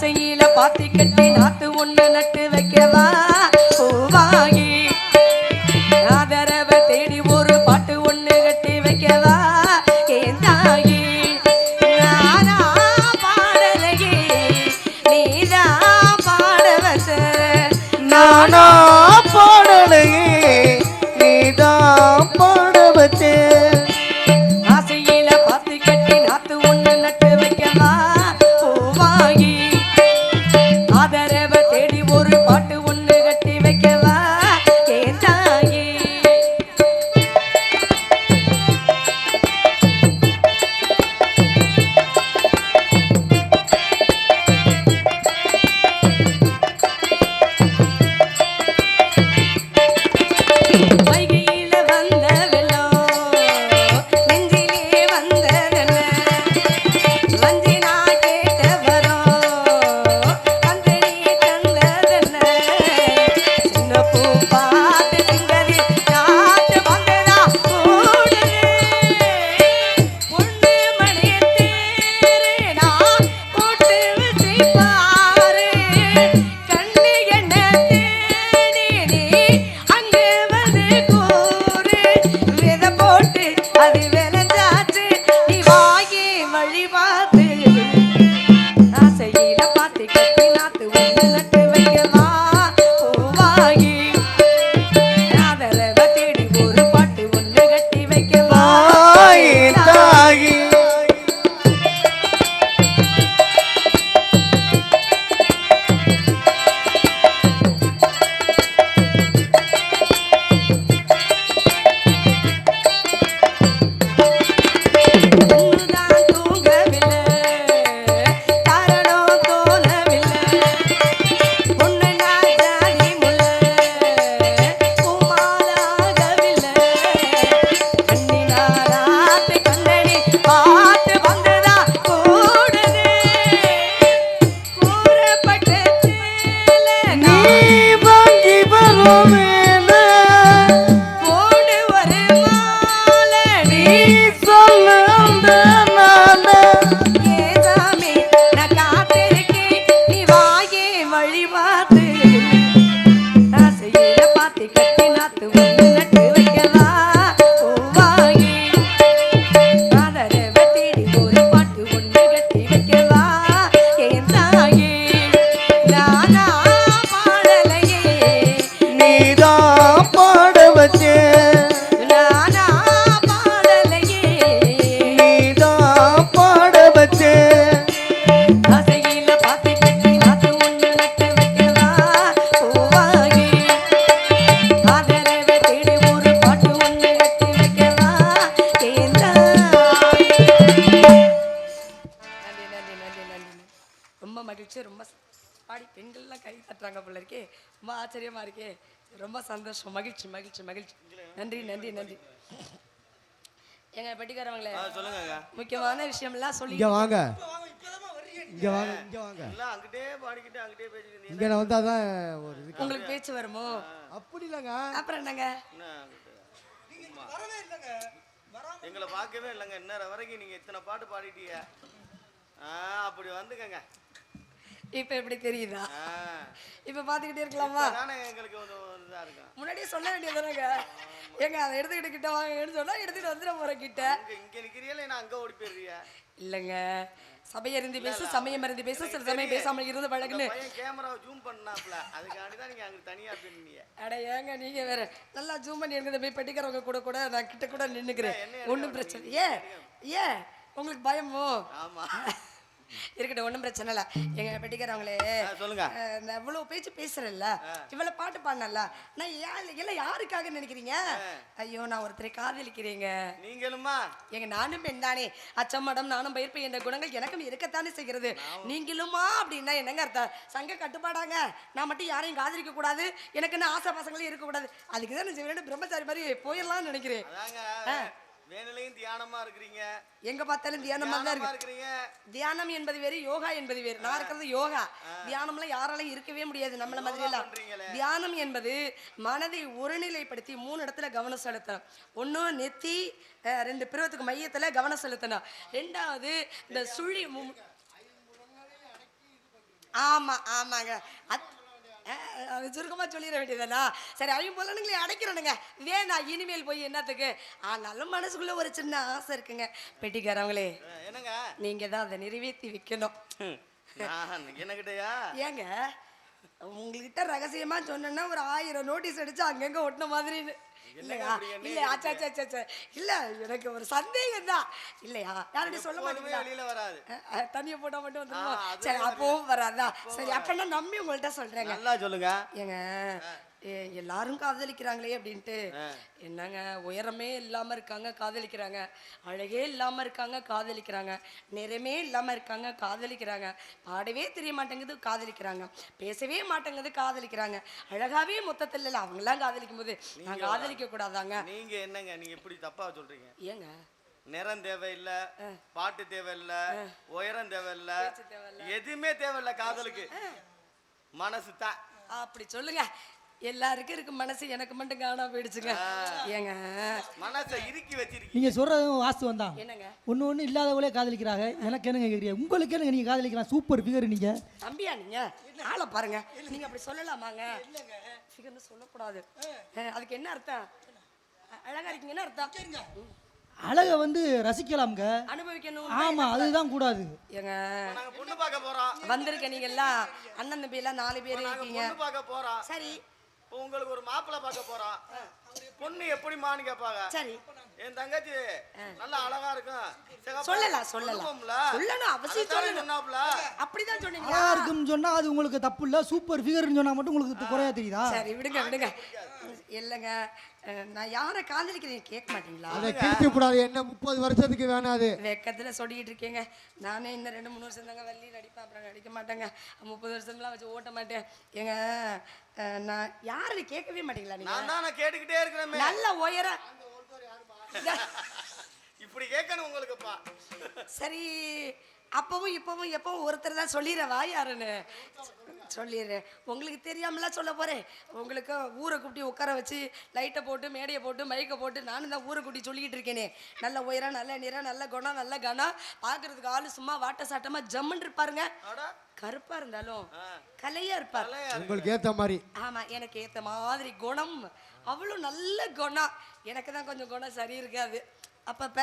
ஆசையில பாத்தி கட்டி நாத்து ஒண்ணு நட்டு வைக்கவா பூவாகி ஆதரவ தேடி ஒரு பாட்டு ஒண்ணு கட்டி வைக்கவா ஏந்தாகி நானா பாடலையே நீதான் பாட வச்ச நானா பாடலையே நீதான் பாட வச்சே ஆசையில பாத்தி கட்டி நாத்து ஒண்ணு நட்டு வைக்கவா பூவாகி ஆதரவ தேடி ஒரு பாட்டு ஒண்ணு கட்டி வைக்கவா ஏந்தாகி வைகையில வந்த வெள்ளம் நெஞ்சிலே வந்ததென்ன வஞ்சி நான் கேட்ட வரோம் வந்து நீ தந்ததென்ன சின்ன பூ பார்த்து திங்கதி நாட்டு வந்ததா கூடுது பொண்ணு மணியை தேரு நான் கூட்டு வச்சு பாரு கண்ணு என்ன தேடி நீ அங்கே வந்து கூறு வித போட்டு அது விளைஞ்சாச்சு நீ வாங்கி வழி பார்த்து ஆசையில பாத்தி கட்டி நாத்து ஒண்ணு நட்டு வைக்கவா பூவாகி ஆதரவ தேடி ஒரு பாட்டு ஒண்ணு கட்டி வைக்கவா தாயி பொண்ணுதான் தூங்கவில்லை காரணம் தோணவில்லை பொண்ணு நான் ஜாதி முல்லை பூமாலாகவில்லை கண்ணினாராத்து கண்ணனி பார்த்து வந்ததா கூடுது கூறப்பட்ட சேலை நீ நான் வாங்கி வரும் மேல போடு ஒரு மாலை நீ நீ சொல்ல அந்த நாள ஏசாமி நான் காத்திருக்கேன் நீ வாயே வழி பார்த்து ஆசையில பாத்தி கட்டி நாத்து ஒண்ணு நட்டு வைக்கவா பூவாகி ஆதரவ தேடி ஒரு பாட்டு ஒண்ணு கட்டி வைக்கவா ஏன் தாயி நானா பாடலையே நீதான் பாட வச்சே நானா பாடலையே நீதான் பாட வச்சே ஆசையில பாத்தி கட்டி நாத்து ஒண்ணு நட்டு வைக்கவா பூவாகி ஆதரவ தேடி ஒரு பாட்டு ஒண்ணு கட்டி வைக்கவா ஏந்தா நன்றி நன்றி நன்றி நன்றி ரொம்ப மகிழ்ச்சி ரொம்ப பாடி பெண்கள்லாம் கை தட்டுறாங்க போல இருக்கே ரொம்ப ஆச்சரியமா இருக்கே ரொம்ப சந்தோஷம் மகிழ்ச்சி மகிழ்ச்சி மகிழ்ச்சி நன்றி நன்றி நன்றி எங்க பெட்டிக்காரவங்களே சொல்லுங்க முக்கியமான விஷயம்லாம் சொல்லி இங்க வாங்க இங்க வாங்க இங்க வாங்க எல்லாம் அங்கிட்டே பாடிக்கிட்டு அங்கிட்டே பேசிக்கிட்டு இங்க நான் வந்தாதான் ஒரு இது உங்களுக்கு பேச்சு வருமோ அப்படி இல்லைங்க அப்புறம் என்னங்க என்ன எங்களை பார்க்கவே இல்லைங்க இன்னும் வரைக்கும் நீங்க இத்தனை பாட்டு பாடிட்டீங்க அப்படி வந்துக்கங்க இப்ப எப்படி தெரியுதா இப்ப பாத்துக்கிட்டே இருக்கலாமா தானே எங்களுக்கு ஒரு இதா இருக்கும் முன்னாடியே சொல்ல வேண்டியதுதானங்க ஏங்க அதை எடுத்துக்கிட்டு கிட்ட வாங்கன்னு சொன்னா எடுத்துட்டு வந்துட போற கிட்ட இங்க நிக்கிறீங்களே நான் அங்க ஓடி போயிடுறிய இல்லங்க சபையறிந்து பேசு சமயம் அறிந்து பேசு சில சமயம் பேசாமல் இருந்து பழகுன்னு பையன் கேமராவை ஜூம் பண்ணாப்ல அதுக்காண்டி தான் நீங்க அங்க தனியா போயிருந்தீங்க அட ஏங்க நீங்க வேற நல்லா ஜூம் பண்ணி எடுக்கிறத போய் பெட்டிக்கிறவங்க கூட கூட நான் கிட்ட கூட நின்னுக்கிறேன் ஒன்றும் பிரச்சனை ஏன் உங்களுக்கு பயமோ ஆமா இருக்கட்டும் ஒன்றும் பிரச்சனை இல்லை எங்க பெட்டிக்கிறவங்களே சொல்லுங்க நான் இவ்வளவு பேச்சு பேசுறேன்ல இவ்வளவு பாட்டு பாடினல நான் எல்லாம் யாருக்காக நினைக்கிறீங்க ஐயோ நான் ஒருத்தரை காதலிக்கிறீங்க நீங்களுமா எங்க நானும் பெண் தானே அச்சமடம் நானும் பயிர்ப்பு என்ற குணங்கள் எனக்கும் இருக்கத்தானே செய்கிறது நீங்களுமா அப்படின்னா என்னங்க அர்த்தம் சங்க கட்டுப்பாடாங்க நான் மட்டும் யாரையும் காதலிக்க கூடாது எனக்குன்னு ஆசை பசங்களும் இருக்கக்கூடாது அதுக்கு தான் நான் பிரம்மச்சாரி மாதிரி போயிடலாம்னு நினைக்கிறேன் வேணுலையும் தியானமா இருக்கிறீங்க எங்க பார்த்தாலும் தியானமா தான் இருக்கு தியானம் என்பது வேறு யோகா என்பது வேறு நான் இருக்கிறது யோகா தியானம்லாம் யாராலையும் இருக்கவே முடியாது நம்மள மாதிரி எல்லாம் தியானம் என்பது மனதை ஒருநிலைப்படுத்தி 3 இடத்துல கவனம் செலுத்தணும் ஒண்ணு நெத்தி 2 பிறவத்துக்கு மையத்துல கவனம் செலுத்தணும் ரெண்டாவது இந்த சுழி ஆமா ஆமாங்க அது சுருக்கமா சொல்லிட வேண்டியதானா? சரி அவங்க போலனுங்களே அடைக்கிறோனுங்க. வேணாம் இனிமேல் போய் என்னத்துக்கு? ஆனாலும் மனசுக்குள்ள ஒரு சின்ன ஆசை இருக்குங்க. பெட்டிக்காரவங்களே என்னங்க நீங்க தான் அதை நிறைவேற்றி வைக்கணும். என்னகிட்டயா ஏங்க உங்ககிட்ட ரகசியமா சொன்னா ஒரு 1000 நோட்டீஸ் அடிச்சு அங்கங்க ஒட்டின மாதிரின்னு இல்லையா? இல்ல ஆச்சா இல்ல எனக்கு ஒரு சந்தேகம் தான். இல்லையா யார்கிட்ட சொல்ல மாட்டீங்களா? வெளியில வராது. தண்ணிய போட்டா மட்டும் வந்துருமா? சரி அப்பவும் வராதா? சரி அப்ப நான் நம்பி உங்கள்ட்ட சொல்றேங்க. நல்லா சொல்லுங்க. ஏங்க எல்லாரும் காதலிக்கிறாங்களே அப்படின்ட்டு என்னங்க உயரமே இல்லாம இருக்காங்க காதலிக்கிறாங்க, அழகே இல்லாம இருக்காங்க காதலிக்கிறாங்க, நிறமே இல்லாம இருக்காங்க காதலிக்கிறாங்க, பாடவே தெரிய மாட்டேங்குது காதலிக்கிறாங்க, பேசவே மாட்டேங்குது காதலிக்கிறாங்க, அழகாவே மொத்தத்தில் இல்லை அவங்கெல்லாம் காதலிக்கும் போது நான் காதலிக்க கூடாதாங்க? நீங்க என்னங்க நீங்க எப்படி தப்பா சொல்றீங்க? ஏங்க நிறம் தேவையில்ல, பாட்டு தேவையில்ல, உயரம் தேவையில்ல, எதுவுமே தேவையில்ல காதலுக்கு. மனசு தான். அப்படி சொல்லுங்க. எல்லாருக்கும் இருக்கு மனசு, எனக்கு மட்டும் காணாம போயிடுச்சுங்க. ஏங்க மனசை இறுக்கி வச்சிருக்கீங்க. நீங்க சொல்றது வாஸ்தவம் தான். என்னங்க ஒண்ணு இல்லாதவங்களே காதலிக்கிறாங்க. எனக்கு என்னங்க கேக்குறீங்க? உங்களுக்கு என்னங்க நீங்க காதலிக்கலாம்? சூப்பர் ஃபிகர் நீங்க. தம்பியா நீங்க ஆளை பாருங்க. நீங்க அப்படி சொல்லலாமாங்க? ஃபிகர்னு சொல்லக்கூடாது. அதுக்கு என்ன அர்த்தம்? அழகா இருக்கீங்கன்னா அர்த்தம் அழக வந்து ரசிக்கலாம்ங்க, அனுபவிக்கணும். ஆமா அதுதான் கூடாது. ஏங்க நாங்க பொண்ணு பார்க்க போறோம். வந்திருக்க நீங்க எல்லாம் அண்ணன் தம்பி எல்லாம் 4 பேர் இருக்கீங்க. பொண்ணு பார்க்க போறோம். சரி உங்களுக்கு ஒரு மாப்பிள்ளை பார்க்க போறோம். பொண்ணு எப்படிமான்னு கேட்பாங்க. சரி என் தங்கச்சி நல்லா அழகா இருக்கும் சொல்லலாம் சொல்லணும் அவசியம் சொல்லணும். அப்படிதான் சொன்னீங்க. அழகா இருக்குன்னு சொன்னா அது உங்களுக்கு தப்பு இல்ல, சூப்பர் ஃபிகர்னு சொன்னா மட்டும் உங்களுக்கு குறையா தெரியுதா? சரி விடுங்க. இல்லைங்க நான் யாரை காதலிக்கிறேன் கேட்க மாட்டீங்களா? அதை கேட்க கூடாது. என்ன 30 வருஷத்துக்கு வேணாம். அது வெக்கத்துல சொல்லிட்டு இருக்கேங்க. நானே இன்னும் 2-3 வருஷம் தாங்க வள்ளி நடிப்பேன், அப்புறம் நடிக்க மாட்டேங்க. 30 வருஷம்லாம் வச்சு ஓட்ட மாட்டேன். ஏங்க நான் யாருன்னு கேட்கவே மாட்டீங்களா? நீங்க நான் கேட்டுக்கிட்டே இருக்கிறேன். நல்ல உயர இப்படி கேட்கணும் உங்களுக்குப்பா. சரி அப்பவும் இப்பவும் எப்பவும் ஒருத்தர் தான் சொல்லிடுறவா யாருன்னு சொல்லிடுறேன். உங்களுக்கு தெரியாமலாம் சொல்ல போறேன். உங்களுக்கு ஊரை கூட்டி உட்கார வச்சு லைட்டை போட்டு மேடையை போட்டு மைக்கை போட்டு நானும் தான் ஊரை கூட்டி சொல்லிக்கிட்டு இருக்கேனே. நல்ல உயரம், நல்ல நிறம், நல்ல குணம், நல்ல கணம், பார்க்கறதுக்கு ஆளு சும்மா வாட்ட சாட்டமா ஜம்முன்னு இருப்பாருங்க. கருப்பா இருந்தாலும் கலையா இருப்பார். உங்களுக்கு ஏத்த மாதிரி. ஆமா எனக்கு ஏத்த மாதிரி குணம், அவ்வளவு நல்ல குணம். எனக்கு தான் கொஞ்சம் குணம் சரி இருக்காது அப்பப்ப.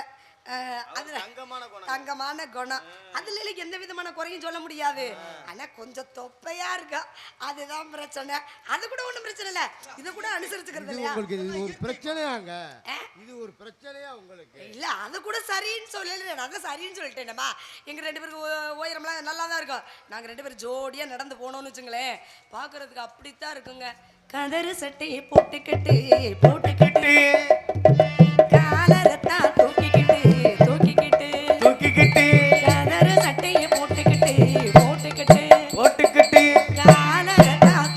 தங்கமான குணம். அதுல எந்த விதமான குறையும் சொல்ல முடியாது. ஆனா கொஞ்சம் தொப்பையா இருக்கா, அதுதான் பிரச்சனை. அது கூட ஒண்ணும் பிரச்சனை இல்ல, இத கூட அனுசரிச்சுக்கிறது இல்லையா? உங்களுக்கு இது ஒரு பிரச்சனையாங்க? இது ஒரு பிரச்சனையா உங்களுக்கு? இல்ல அது கூட சரின்னு சொல்லல, நாங்க சரின்னு சொல்லிட்டேன்மா. எங்க 2 பேருக்கு உயரம்லாம் நல்லா தான் இருக்கும். நாங்க 2 பேரும் ஜோடியா நடந்து போனோம்னு வச்சுங்களேன், பாக்குறதுக்கு அப்படித்தான் இருக்குங்க. கதறு சட்டையை போட்டுக்கிட்டு காலரத்தான் தூக்கிக்கிட்டு கதறு சட்டையை போட்டுக்கிட்டு காலரத்தான்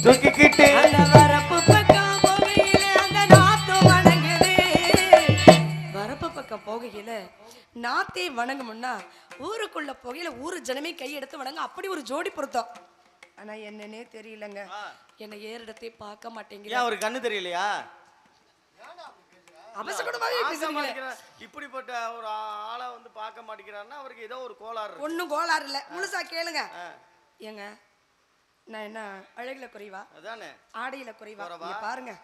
தூக்கிக்கிட்டு அந்த வரப்பு பக்கம் போகையில அந்த நாத்து வணங்குது. வரப்பு பக்கம் போகையில நாத்தே வணங்கும்னா ஊருக்குள்ள போகையில ஊரு ஜனமே கையெடுத்து வணங்க. அப்படி ஒரு ஜோடி பொருத்தம். ஆனா என்னன்னே தெரியலங்க, என்ன ஏறிடத்தை பார்க்க மாட்டேங்குது. ஒரு கண்ணு தெரியலையா? இப்படிப்பட்ட ஒரு ஆளை வந்து பார்க்க மாட்டேங்கிறாருன்னா அவருக்கு ஏதோ ஒரு கோளாறு. ஒன்னும் கோளாறு இல்ல, முழுசா கேளுங்க. ஏங்க நான் என்ன அழகுல குறைவா? அதானே ஆடையில குறைவா? பாருங்க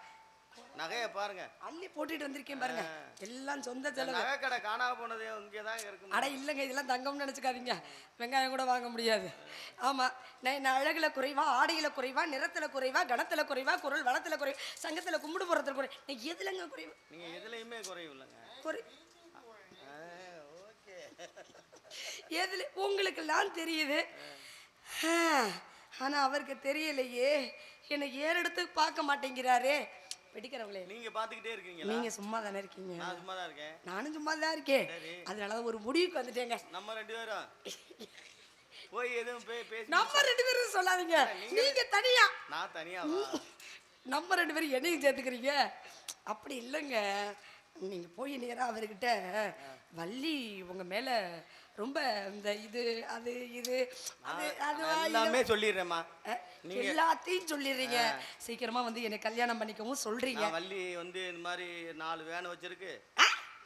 நகைய பாருங்க, அள்ளி போட்டுட்டு வந்திருக்கேன் பாருங்க. எல்லாம் சொந்த செலவு. நகை கடை காணாம போனது இங்கதான் இருக்கு. அட இல்லைங்க, இதெல்லாம் தங்கம்னு நினைச்சுக்காதீங்க. வெங்காயம் கூட வாங்க முடியாது. ஆமா நான் அழகுல குறைவா, ஆடையில குறைவா, நிறத்துல குறைவா, கணத்துல குறைவா, குரல் வளத்துல குறைவா, சங்கத்துல கும்பிடு போறதுல குறை. நீ எதுலங்க குறைவு? நீங்க எதுலயுமே குறைவு இல்லைங்க. எதுல உங்களுக்கு எல்லாம் தெரியுது, ஆனா அவருக்கு தெரியலையே. என்னை ஏறெடுத்து பார்க்க மாட்டேங்கிறாரே. வெடிக்கிறவங்களே நீங்க பாத்துக்கிட்டே இருக்கீங்க. நீங்க சும்மா தானே இருக்கீங்க? நான் சும்மா தான் இருக்கேன். நானும் சும்மா தான் இருக்கேன். அதனாலதான் ஒரு முடிவுக்கு வந்துட்டேங்க. நம்ம 2 பேரும் போய் எதுவும் பேசி. நம்ம 2 பேரும் சொல்லாதீங்க, நீங்க தனியா. நான் தனியா? நம்ம 2 பேரும் என்னையும் சேர்த்துக்கிறீங்க. அப்படி இல்லைங்க, நீங்க போய் நேரா அவர்கிட்ட வள்ளி உங்க மேல ரொம்ப இந்த இது அது இது அது அது எல்லாமே சொல்லிடுறேம்மா. எல்லாத்தையும் சொல்லிடுறீங்க. சீக்கிரமா வந்து என்னை கல்யாணம் பண்ணிக்கவும் சொல்றீங்க. வள்ளி வந்து இந்த மாதிரி 4 வேன் வச்சிருக்கு.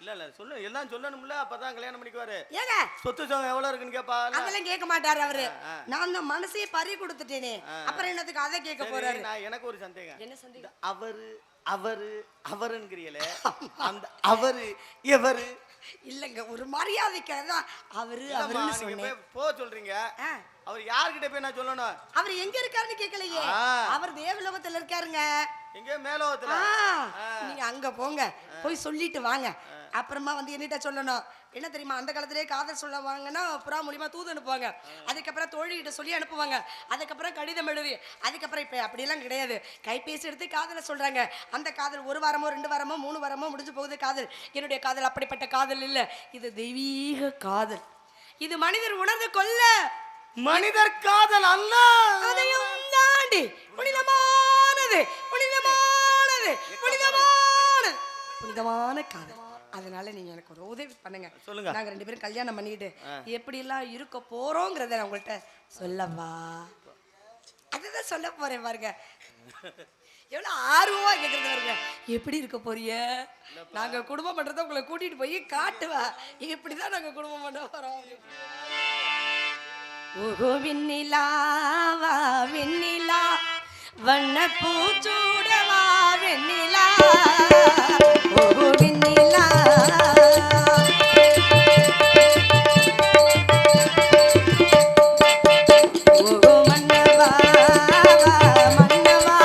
இல்ல சொல்லு, எல்லாம் சொல்லணும்ல, அப்பதான் கல்யாணம் பண்ணிக்குவாரு. ஏங்க சொத்து சுகம் எவ்வளவு இருக்குன்னு கேப்பா. அதெல்லாம் கேட்க மாட்டாரு அவரு. நான் தான் மனசையே பறி கொடுத்துட்டேனே, அப்புறம் என்னத்துக்கு அதை கேட்க போறாரு? நான் எனக்கு ஒரு சந்தேகம். என்ன சந்தேகம்? அவருங்கிறீங்களே, அந்த அவரு எவரு? இல்லங்க, ஒரு மரியாதைக்காக தான் அவரு அவருன்னு சொன்னேன். போ சொல்றீங்க, அவர் யார்கிட்ட போய் நான் சொல்லணும்? அவர் எங்க இருக்காருன்னு கேட்கலையே. அவர் தேவலோகத்துல இருக்காருங்க. எங்க மேலோகத்துல? நீங்க அங்க போங்க, போய் சொல்லிட்டு வாங்க. அப்புறமா வந்து என்னிட்ட சொல்லணும். என்ன தெரியுமா, அந்த காலத்திலே காதல் சொல்ல வாங்கன்னா புறா மூலியமா தூது அனுப்புவாங்க, அதுக்கப்புறம் தோழிகிட்ட சொல்லி அனுப்புவாங்க, அதுக்கப்புறம் கடிதம் எழுதி, அதுக்கப்புறம் இப்ப அப்படியெல்லாம் கிடையாது, கைபேசி எடுத்து காதலை சொல்றாங்க. அந்த காதல் 1 வாரமோ 2 வாரமோ 3 வாரமோ முடிஞ்சு போகுது காதல். என்னுடைய காதல் அப்படிப்பட்ட காதல் இல்ல, இது தெய்வீக காதல். இது மனிதர் உணர்ந்து கொள்ள மனிதர் காதல் அல்ல, அதையும் தாண்டி புனிதமானது, புனிதமானது, புனிதமானது, புனிதமான காதல். அதனால நீங்க எனக்கு ஒரு உதவி பண்ணுங்க. சொல்லுங்க. நாங்க 2 பேரும் கல்யாணம் பண்ணிட்டு எப்படி எல்லாம் இருக்க போறோங்கிறத நான் உங்கள்கிட்ட சொல்லவா? அதுதான் சொல்ல போறேன் பாருங்க. எவ்வளவு ஆர்வமா கேக்குறது பாருங்க. எப்படி இருக்க போறிய? நாங்க குடும்பம் பண்றத உங்களை கூட்டிட்டு போய் காட்டுவா, இப்படிதான் நாங்க குடும்பம் பண்ண போறோம். ஓஹோ வெண்ணிலாவா வெண்ணிலா, வண்ண பூச்சூடவா வெண்ணிலா, ஓஹோ வெண்ணிலா, ஓஹோ மன்னவா மன்னவா,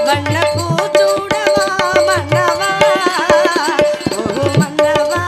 வண்ண பூச்சூடவா மன்னவா, ஓஹோ மன்னவா.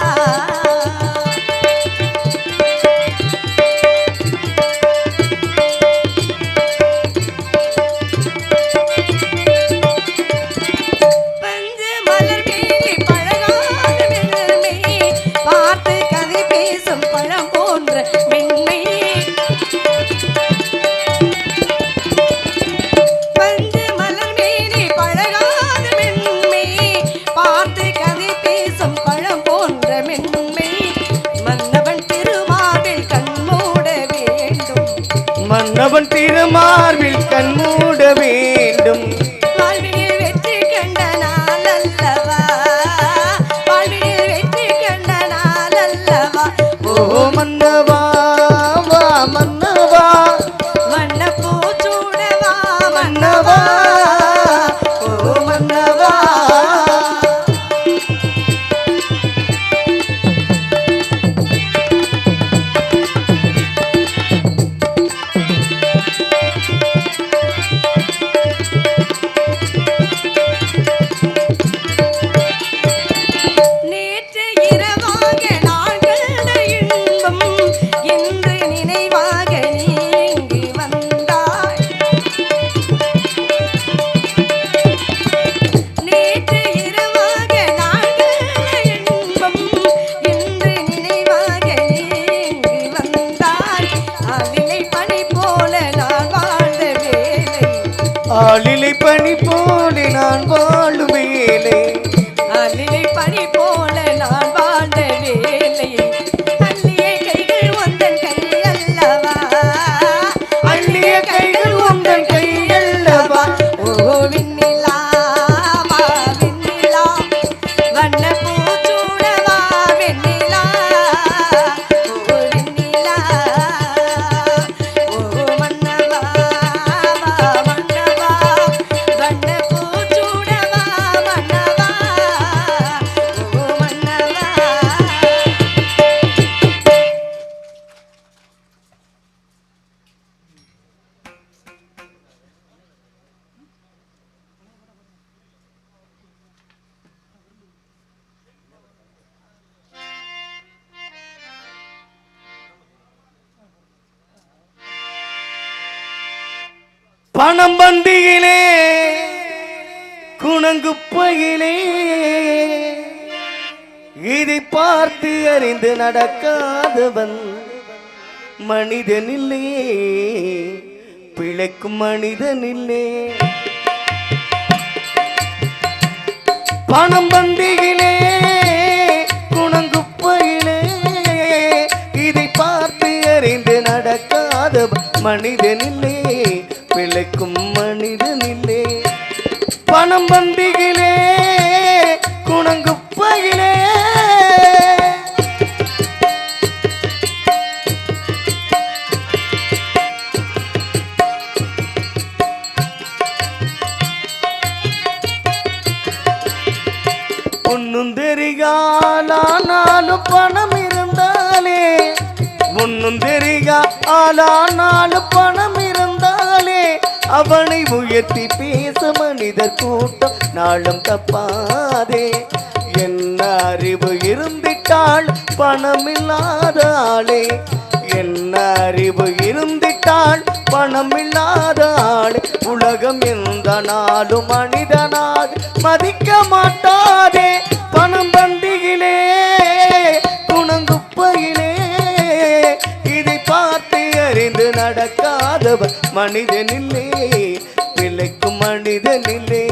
மன்னவன் திருமார்பில் கண் மூட வேண்டும். வாழ்வினில் வெற்றி கண்ட நாள் அல்லவா, வாழ்வினில் வெற்றி கண்ட நாள் அல்லவா, ஓ மன்னவா வா மன்னவா, வண்ண பூச்சூடவா மன்னவா, ஓ மன்னவா. நேற்று இரவாக நான் கண்ட இன்பம் இன்று நினைவாக நீ இங்கு வந்தாய். நேற்று இரவாக நான் கண்ட இன்பம் இன்று நினைவாக நீ இங்கு வந்தாய். ஆலிலை பனி போல நான் வாழ்ந்த வேலை, ஆளிலை பனி போலே நான் வாழும் வேலை, ஆலிலை பனி போல நான் வாழ்ந்த வேலை, அள்ளிய கைகள் உந்தன் கை அல்லவா, அள்ளிய கைகள் உந்தன் கையல்லவா, ஓ வெண்ணிலா வா வெண்ணிலா, வண்ண பூச்சூடவா வெண்ணிலா, ஓ வெண்ணிலா, ஓ மன்னவா வா மன்னவா, வண்ண பூச்சூடவா மன்னவா, ஓ மன்னவா. பணம் பந்தியிலே குணங்குப்பையிலே இதை பார்த்து அறிந்து நடக்காதவன் மனிதனில்லே, பிழைக்கும் மனிதனில்லே. பணம் பந்தியிலே குணங்குப்பையிலே இதை பார்த்து அறிந்து நடக்காத மனிதனில்லே, பிழைக்கும் மனிதனில்லே. பணம் பந்தியிலே குணங்குப்பையிலே பணம் இருந்தாலே ஒன்னும் தெரியா ஆளானாலும் பணம் இருந்தாலே அவனை உயர்த்தி பேச மனிதர் கூட்டம் நாளும் தப்பாதே. என்ன அறிவு இருந்திட்டால் பணமில்லாத ஆளே, என்ன அறிவு இருந்திட்டால் பணமில்லாத ஆளே. உலகம் எந்த நாளும் மனிதனாக மதிக்க மாட்டாதே. பணம் பந்தியிலே குணங்குப்பையிலே இதை பார்த்து அறிந்து நடக்காதவர் மனிதனில்லே, பிழைக்கும் மனிதனில்லே.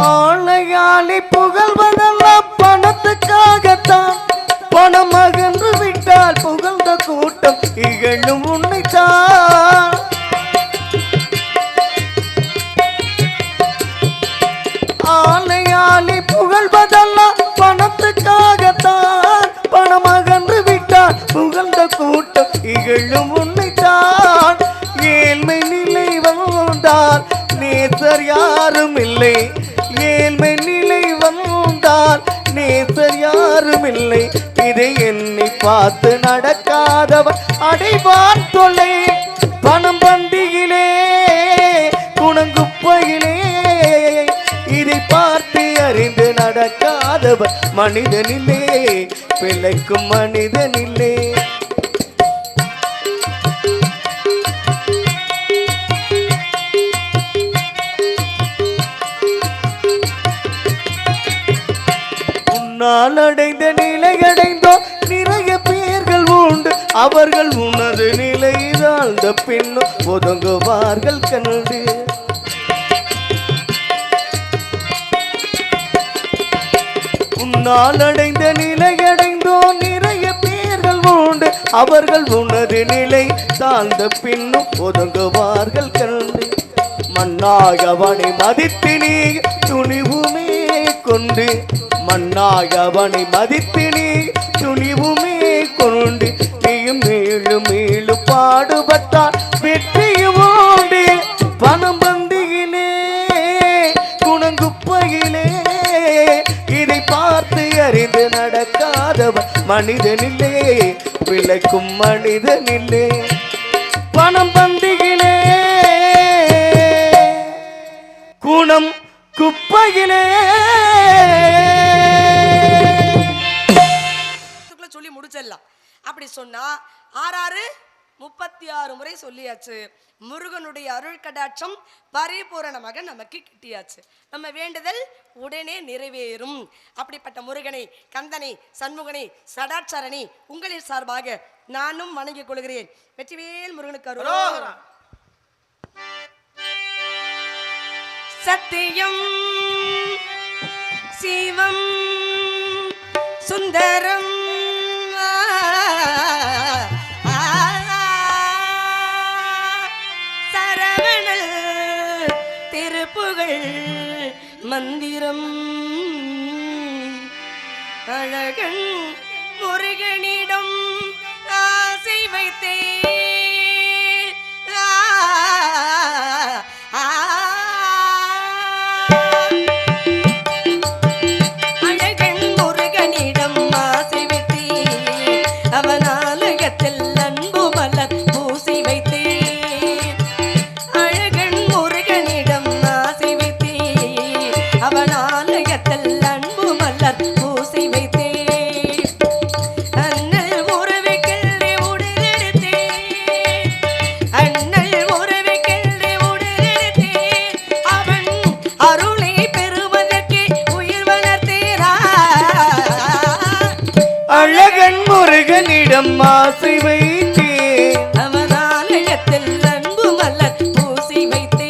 ஆளையாளி புகழ்வதெல்லாம் பணத்துக்காகத்தான். பணம் அகன்று விட்டால் புகழ்ந்த கூட்டம் இகழும் உன்னைத்தான். ஆளையாளி புகழ்வதெல்லாம் பணத்துக்காகத்தான். பணம் அகன்று விட்டால் புகழ்ந்த கூட்டம் இகழும் உன்னைத்தான். ஏழ்மை நிலை வந்தால் நேசர் யாரும் இல்லை, ஏழ்மை நிலை வந்தால் நேசர் யாரும் இல்லை. இதை எண்ணி பார்த்து நடக்காதவர் அடைவான் தொல்லை. பணம் பந்தியிலே குணங்குப்பையிலே இதை பார்த்து அறிந்து நடக்காதவர் மனிதனில்லே, பிழைக்கும் மனிதனில்லே. அடைந்த நிலை அடைந்தோம் நிறைய பேர்கள் உண்டு. அவர்கள் உனது நிலை தாழ்ந்த பின்னும் ஒதுங்குவார்கள் கண்டு. உன்னால் அடைந்த நிலை அடைந்தோம் நிறைய பேர்கள் உண்டு. அவர்கள் உனது நிலை தாழ்ந்த பின்னும் ஒதுங்குவார்கள் கண்டு. மண்ணாகவனை மதித்து நீ துணிவுமே கொண்டு, மண்ணாகவனை மதித்து நீ துணிவுமே கொண்டு. நீயும் மேலும் மேலும் பாடுபட்டால் வெற்றியும் உண்டு. பணம் பந்தியிலே குணங்குப்பையிலே இதை பார்த்து அறிந்து நடக்காதவன் மனிதனில்லே, பிழைக்கும் மனிதனில்லே. பணம் பந்தியிலே குணம் குப்பையிலே. சொல்லி முடிச்சிடலாம். அப்படி சொன்னா 36 முறை சொல்லியாச்சு. முருகனுடைய அருள் கடாட்சம் பரிபூரணமாக நமக்கு கிட்டியாச்சு. நம்ம வேண்டுதல் உடனே நிறைவேறும். அப்படிப்பட்ட முருகனை, கந்தனை, சண்முகனை, சடாட்சரனை உங்களின் சார்பாக நானும் வணங்கிக் கொள்கிறேன். வெற்றிவேல் முருகனுக்கு அருள். சத்தியம் சிவம் சுந்தரம் சரவணல் திருப்புகழ் மந்திரம் அழகன் முருகனிடம் ஆசை வைத்தே முருகனிடம் ஆசை வைத்தே அவன் ஆலயத்தில் அன்பு மலர் பூசி வைத்தே.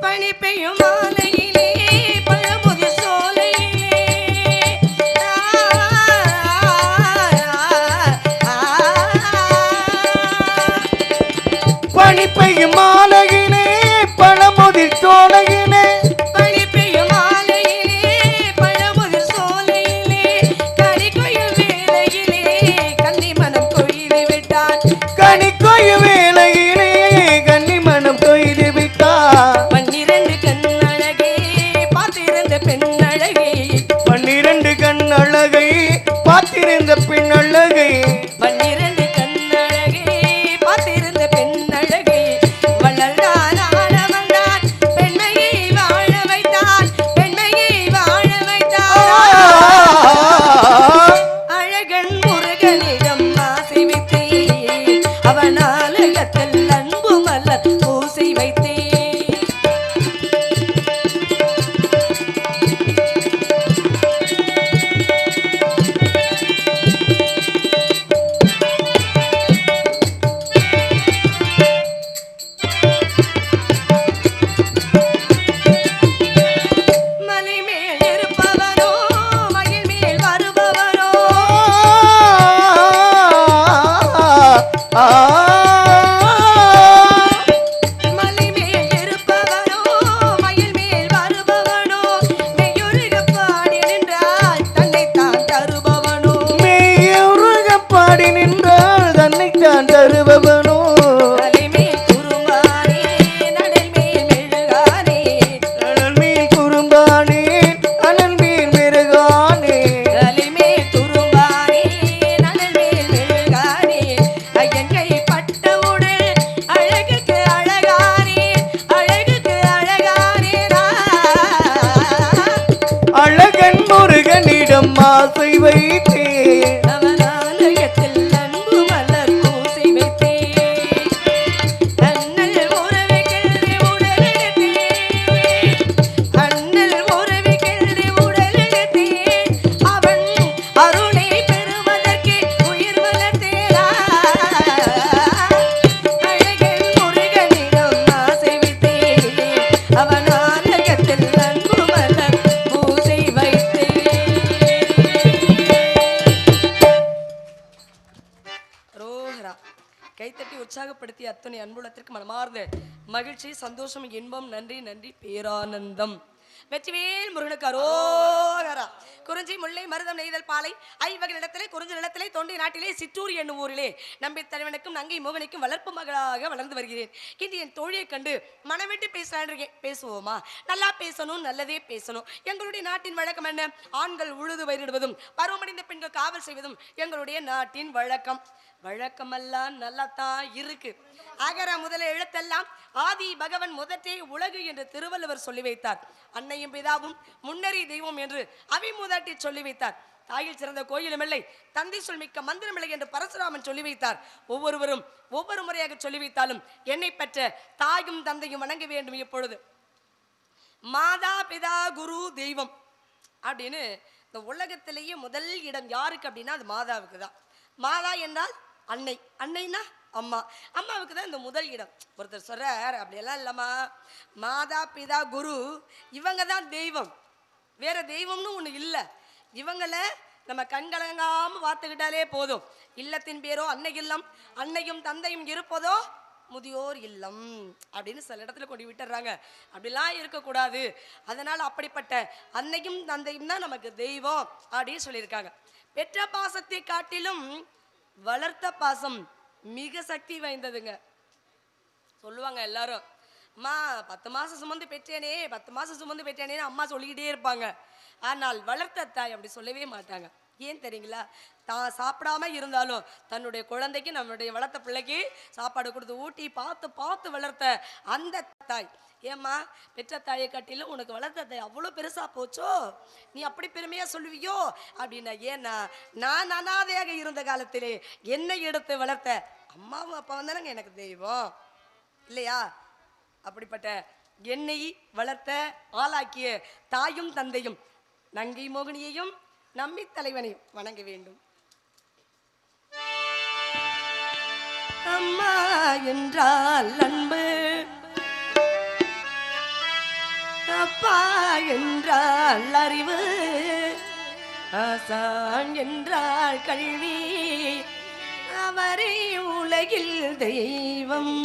பனி பெய்யும் மாலையிலே பழமுதி சோலையிலே பனி பெய்யும் மாலையிலே பழமுதிர் சோலையிலே பனி பெய்யும் மாலையிலே பழமுதிர் சோலையிலே கனி கொய்யும் வேளையிலே கன்னி மனம் கொய்து விட்டான். கனி கொய்யும் வேளையிலே கன்னி மனம் கொய்து விட்டான். 12 கண்ணழகே பார்த்திருந்த பெண்ணழகே 12 கண்ணழகை பார்த்திருந்த பெண்ணழகை 12 கண்ணழகே பார்த்திருந்த பெண்ணழகே வளர்ந்தான் ஆட வந்தான் பெண்மையை வாழ வைத்தான் பெண்மையை வாழ வைத்தான். அழகன் முருகனிடம் ஆசை வைத்தேன் அவன் ஆலயத்தில் அன்பு மலர் பூசை வைத்தேன். மலை மேல் இருப்பவனோ மயில் மேல் வருபவனோ மலை மேல் இருப்பவனோ மயில் மேல் வருபவனோ மெய்யுருக பாடி நின்றால் தன்னைத்தான் தருபவனோ மெய்யுருக பாடி நின்றால் தன்னைத்தான் தருபவனோ மலை மேல் குறும்பானே நடல் மேல் மெழுகானே அனல் மேல் குறும்பானே அனல் மேல் மிருகானே மலை மேல் குறும்பானே நடல் மேல் மெழுகானே ஐயங்கை பட்ட உடல் அழகுக்கு அழகானே அழகுக்கு அழகானே அழகன் முருகனிடம் ஆசை வைத்தேன் அவன் ஆலயத்தில் அன்பு மலர் பூசை வைத்தேன். அண்ணல் உறவை கெழுதி உடலெடுத்தேன் அண்ணல் உறவை கெழுதி உடலெடுத்தேன் அவன் அருளை பெறுவதற்கு உயிர் வளர்த்தேனா. அழகன் முருகனிடம் ஆசை வைத்தேன் அவன் ஆலயத்தில் அன்பு மலர் பூசை வைத்தேன். ரோஹரா கைத்தட்டி உற்சாகப்படுத்திய அத்தனை அன்புலத்திற்கு மனமார்ந்த மகிழ்ச்சி சந்தோஷம் இன்பம் நன்றி நன்றி பேரானந்தம். வெற்றிவேல் முருகனுக்கு அரோகரா. குறிஞ்சி முல்லை மருதம் நெய்தல் பாலை ஐவகை நிலத்திலே குறிஞ்சி நிலத்திலே தொண்டை நாட்டிலே சிற்றூர் என்னும் ஊரிலே நம்பி தலைவனுக்கும் நங்கை மோகனுக்கும் வளர்ப்பு மகளாக வளர்ந்து வருகிறேன். இன்று என் தோழியை கண்டு மனவிட்டு பேசலான் இருக்கேன். பேசுவோமா? நல்லா பேசணும், நல்லதே பேசணும். எங்களுடைய நாட்டின் வழக்கம் என்ன? ஆண்கள் உழுது பயிரிடுவதும் பருவமடைந்த பெண்கள் காவல் செய்வதும் எங்களுடைய நாட்டின் வழக்கம். வழக்கமெல்லாம் நல்லாத்தான் இருக்கு. அகர முதல எழுத்தெல்லாம் ஆதி பகவன் முதற்றே உலகு என்று திருவள்ளுவர் சொல்லி வைத்தார். அன்னையும் பிதாவும் முன்னறி தெய்வம் என்று அவை மூதாட்டி சொல்லி வைத்தார். தாயில் சிறந்த கோயிலுமில்லை தந்தை சொல் மிக்க மந்திரமில்லை என்று பரசுராமன் சொல்லி வைத்தார். ஒவ்வொருவரும் ஒவ்வொரு முறையாக சொல்லி வைத்தாலும் என்னை பெற்ற தாயும் தந்தையும் வணங்க வேண்டும். இப்பொழுது மாதா பிதா குரு தெய்வம் அப்படின்னு இந்த உலகத்திலேயே முதல் இடம் யாருக்கு அப்படின்னா அது மாதாவுக்கு தான். மாதா என்றால் அன்னை, அன்னைன்னா அம்மா, அம்மாவுக்கு தான் இந்த முதல் இடம். ஒருத்தர் சொல்றார் அப்படியெல்லாம் இல்லம்மா, மாதா பிதா குரு இவங்க தான் தெய்வம், வேற தெய்வம்னு ஒண்ணு இல்லை. இவங்கள நம்ம கண்கலங்காம பார்த்துக்கிட்டாலே போதும். இல்லத்தின் பேரோ அன்னை இல்லம், அன்னையும் தந்தையும் இருப்பதோ முதியோர் இல்லம் அப்படின்னு சில இடத்துல கொண்டு விட்டுறாங்க. அப்படிலாம் இருக்கக்கூடாது. அதனால அப்படிப்பட்ட அன்னையும் தந்தையும் தான் நமக்கு தெய்வம் அப்படின்னு சொல்லியிருக்காங்க. பெற்ற பாசத்தை காட்டிலும் வளர்த்த பாசம் மிக சக்தி வாய்ந்ததுங்க. சொல்லுவாங்க எல்லாரும், அம்மா 10 மாசம் சுமந்து பெற்றேனே 10 மாசம் சுமந்து பெற்றேனேன்னு அம்மா சொல்லிக்கிட்டே இருப்பாங்க. ஆனால் வளர்த்த தாய் அப்படி சொல்லவே மாட்டாங்க. ஏன் தெரியுங்களா? தான் சாப்பிடாம இருந்தாலும் தன்னுடைய குழந்தைக்கு நம்மளுடைய வளர்த்த பிள்ளைக்கு சாப்பாடு கொடுத்து ஊட்டி பார்த்து பார்த்து வளர்த்த அந்த தாய். ஏம்மா பெற்ற தாயை காட்டிலும் உனக்கு வளர்த்த தாய் அவ்வளோ பெருசா போச்சோ, நீ அப்படி பெருமையா சொல்லுவியோ அப்படின்னா, ஏன்னா நான் அனாதையாக இருந்த காலத்திலே என்னை எடுத்து வளர்த்த அம்மாவும் அப்பாவும் தானங்க எனக்கு தெய்வம் இல்லையா? அப்படிப்பட்ட என்னை வளர்த்த ஆளாக்கிய தாயும் தந்தையும் நங்கை மோகினியையும் நம்பி தலைவனையும் வணங்க வேண்டும். அம்மா என்றால் அன்பு, அப்பா என்றால் அறிவு, ஆசான் என்றால் கல்வி, அவரே உலகில் தெய்வம்.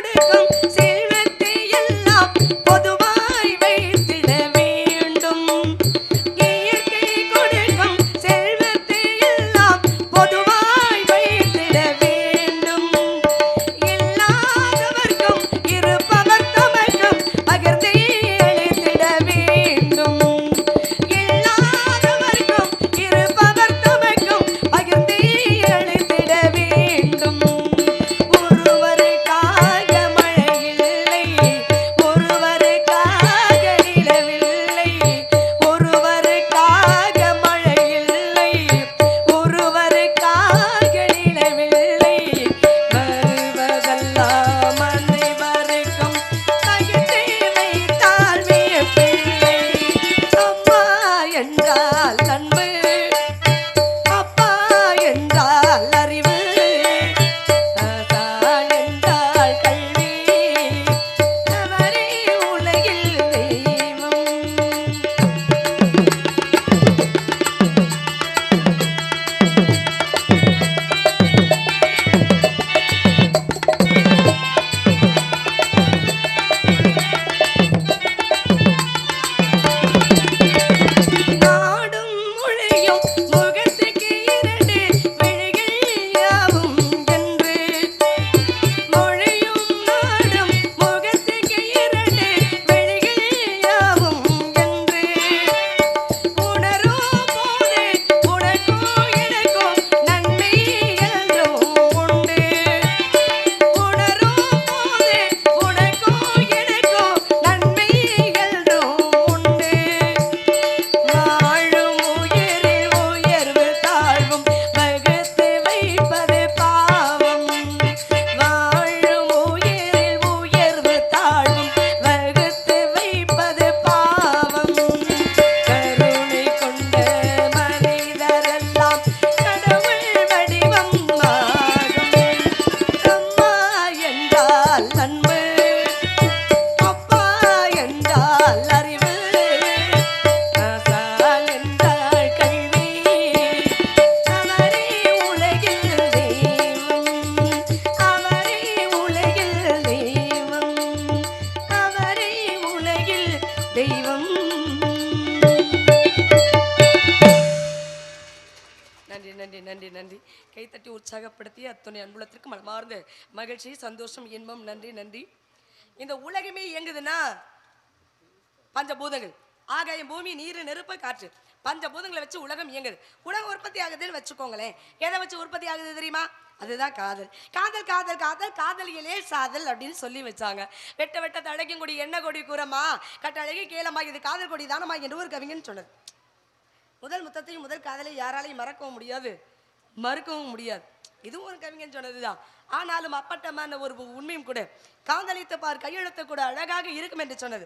கொடுக்கும் செல்வத்தை எல்லாம் பொதுவாய் வைத்திட வேண்டும். இயற்கை கொடுக்கும் செல்வத்தை எல்லாம் பொதுவாய் வைத்திட வேண்டும். இல்லாதவர்க்கும் இருப்பவர் தமக்கும் பகிர்ந்தே அளித்திட வேண்டும். இல்லாதவர்க்கும் இருப்பவர் தமக்கும் பகிர்ந்தே அளித்திட வேண்டும். ஒருவருக்காக மழையில்லை, ஒருவருக்காக நிலவில்லை, ஒருவருக்காக மழையில்லை, ஒருவருக்காக நிலவில்லை. வருவதெல்லாம் அனைவருக்கும் பகிர்ந்தே வைத்தால் வியப்பில்லை. அம்மா என்றால் அன்பு, அப்பா என்றால் அறிவு, தான் என்றால் கல்வி, அவரே உலகில் தெய்வம். நாடும் மொழியும் முகத்துக்கு இரண்டு விழிகள் யாவும் என்று. மொழியும் நாடும் முகத்துக்கு இரண்டு விழிகள் யாவும் என்று. உணரும் போது உனக்கும் எனக்கும் நன்மை எல்லோரும் உண்டு. உணரும் போது உனக்கும் எனக்கும் நன்மை எல்லோரும் உண்டு. வாழும் உயிரில் உயர்வு தாழ்வும் வகுத்து வைப்பது பாவம். வாழும் உயிரில் உயர்வு தாழ்வும் வகுத்து வைப்பது பாவம். கருணை கொண்ட மனிதரெல்லாம் கடவுள் வடிவம் ஆகும். அம்மா என்றால் அன்பு, அப்பா என்றால் அறிவு, ஆசான் என்றால் கல்வி, அவரே உலகில் தெய்வம். அவரே உலகில் தெய்வம். அவரே உலகில் தெய்வம். நன்றி நன்றி நன்றி நன்றி. கைத்தட்டி உற்சாகப்படுத்திய அத்துணை அன்புலத்திற்கு மனமார்ந்த மகிழ்ச்சி, சந்தோஷம், இன்பம். நன்றி நன்றி. இந்த உலகமே இயங்குதுன்னா பஞ்சபூதங்கள், ஆகாயம், பூமி, நீர், நெருப்பு, காற்று, பஞ்சபூதங்களை வச்சு உலகம் இயங்குது. உலகம் உற்பத்தி ஆகுதுன்னு வச்சுக்கோங்களேன். எதை வச்சு உற்பத்தி ஆகுது தெரியுமா? அதுதான் காதல். காதல் காதல் காதல் காதலியலே சாதல் அப்படின்னு சொல்லி வச்சாங்க. வெட்ட வெட்ட தழைக்கும் கொடி என்ன கொடி கூறமா, கட்டழகி கேளமா, இது காதல் கொடி தானமா என்று ஒரு கவிஞன் சொன்னது. முதல் முத்தத்தையும் முதல் காதலை யாராலையும் மறக்கவும் முடியாது, மறுக்கவும் முடியாது. இதுவும் ஒரு கவிஞன் சொன்னதுதான். ஆனாலும் அப்பட்டமான ஒரு உண்மையும் கூட, காதலித்து பார் கையெழுத்து கூட அழகாக இருக்கும் என்று சொன்னது.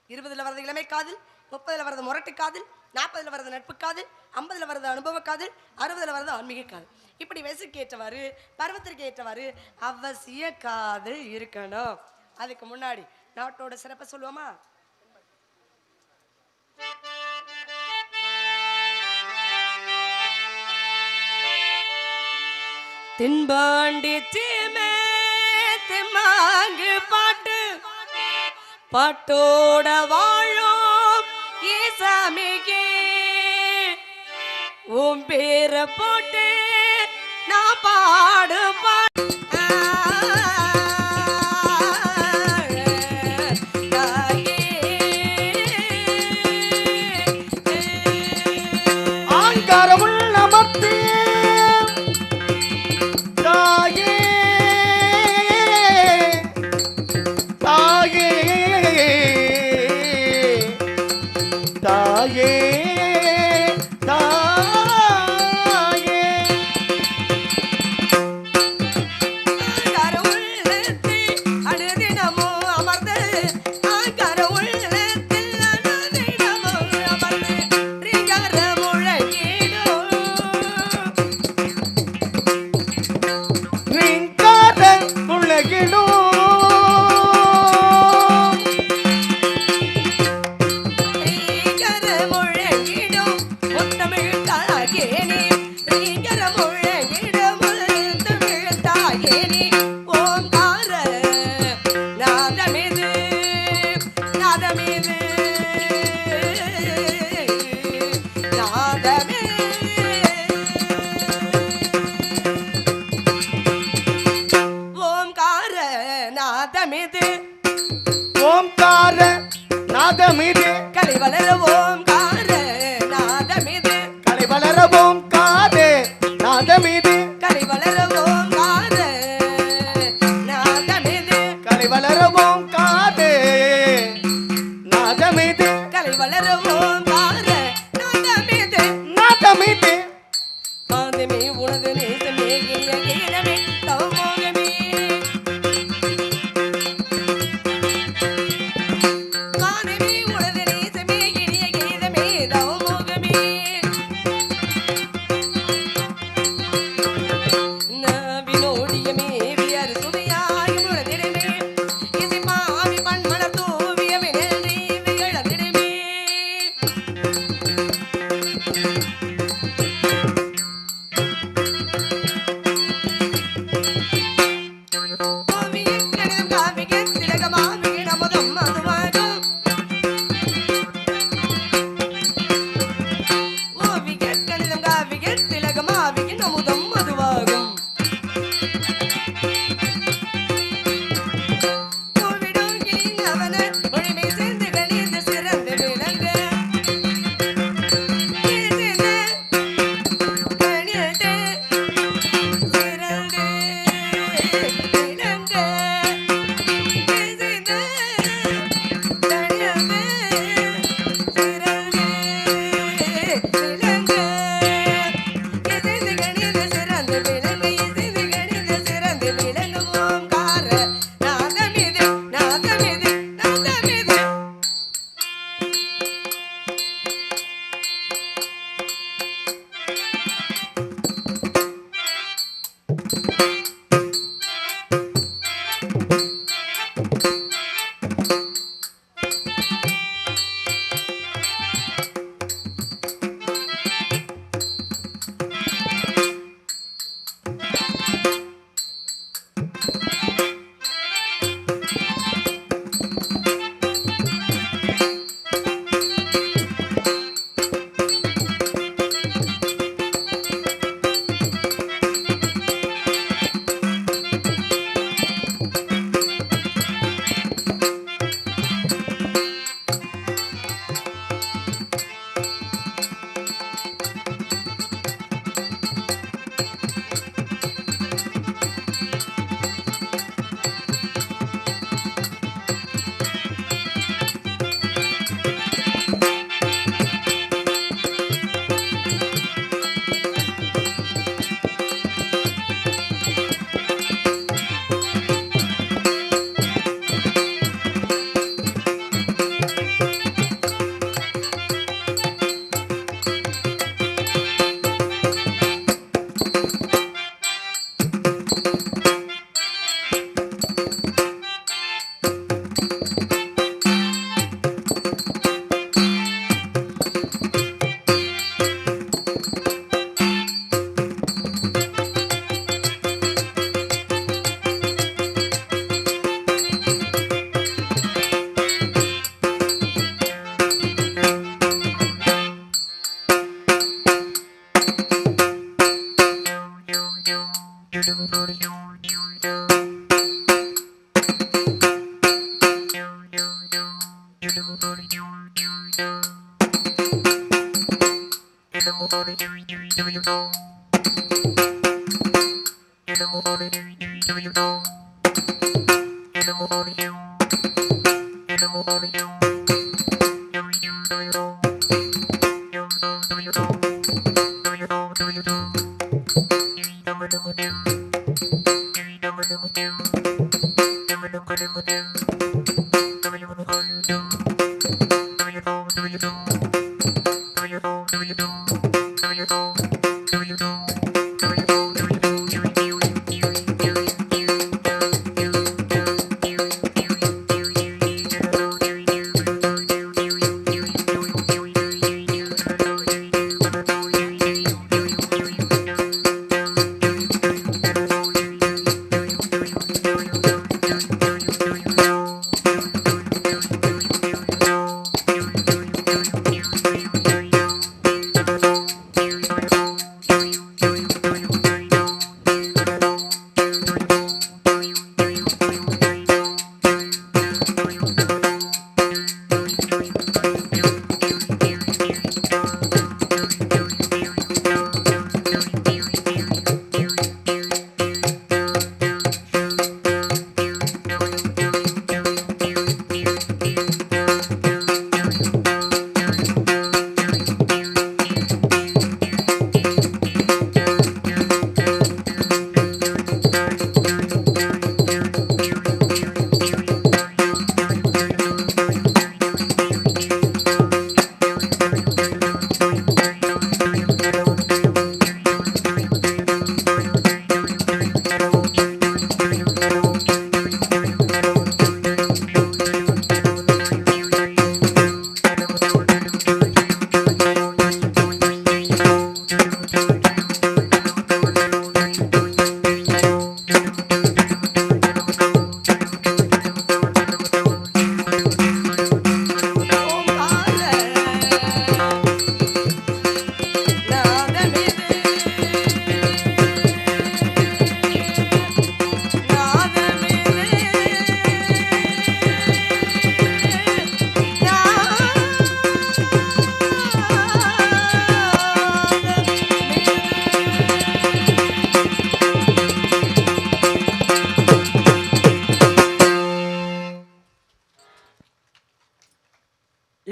20ல் வரது இளமை காதல், 30ல் வரது முரட்டு காதல், 40ல் வரது நட்பு காதல், 50ல் வரது அனுபவ காதல், 60ல் வரது ஆன்மீக காதல். இப்படி வயசுக்கு ஏற்றவாறு, பருவத்திற்கு ஏற்றவாறு அவசிய காதல் இருக்கணும். அதுக்கு முன்னாடி நாட்டோட சிறப்பை சொல்லுவோமா? தென்பாண்டி தீமே தெம்மாங்கு பாட்டு, பாட்டோட வாழும் ஏசாமிக்கே உன் பேரை போட்டு நான் பாடு பாடு. ஆங்காரமுள்ள மத்தி தாயே தாயே தாயே தாயே முழங்கிடும் நாதமிது ஓம்கார நாதமிது கலை வளர ஓம்கார நாதமிது கலை வளர ஓம்கார நாதமிது கலை வளர ஓம்கார நாதமிது கலை வளர ஓம்கார நாதமிது கலை வளர ஓம்கார நாதமிது நாதமிது ஆதமே உனது நேசமே இனிய கீதமே தவமோகமே ஆதமே உனது நேசமே இனிய கீதமே தவமோகமே நாவினோடியமே வியர் சுவையாய் உணர்ந்திடுமே இசைப்பாவி பண்மலர் தூவியமே நன்றி வியழந்திடுமே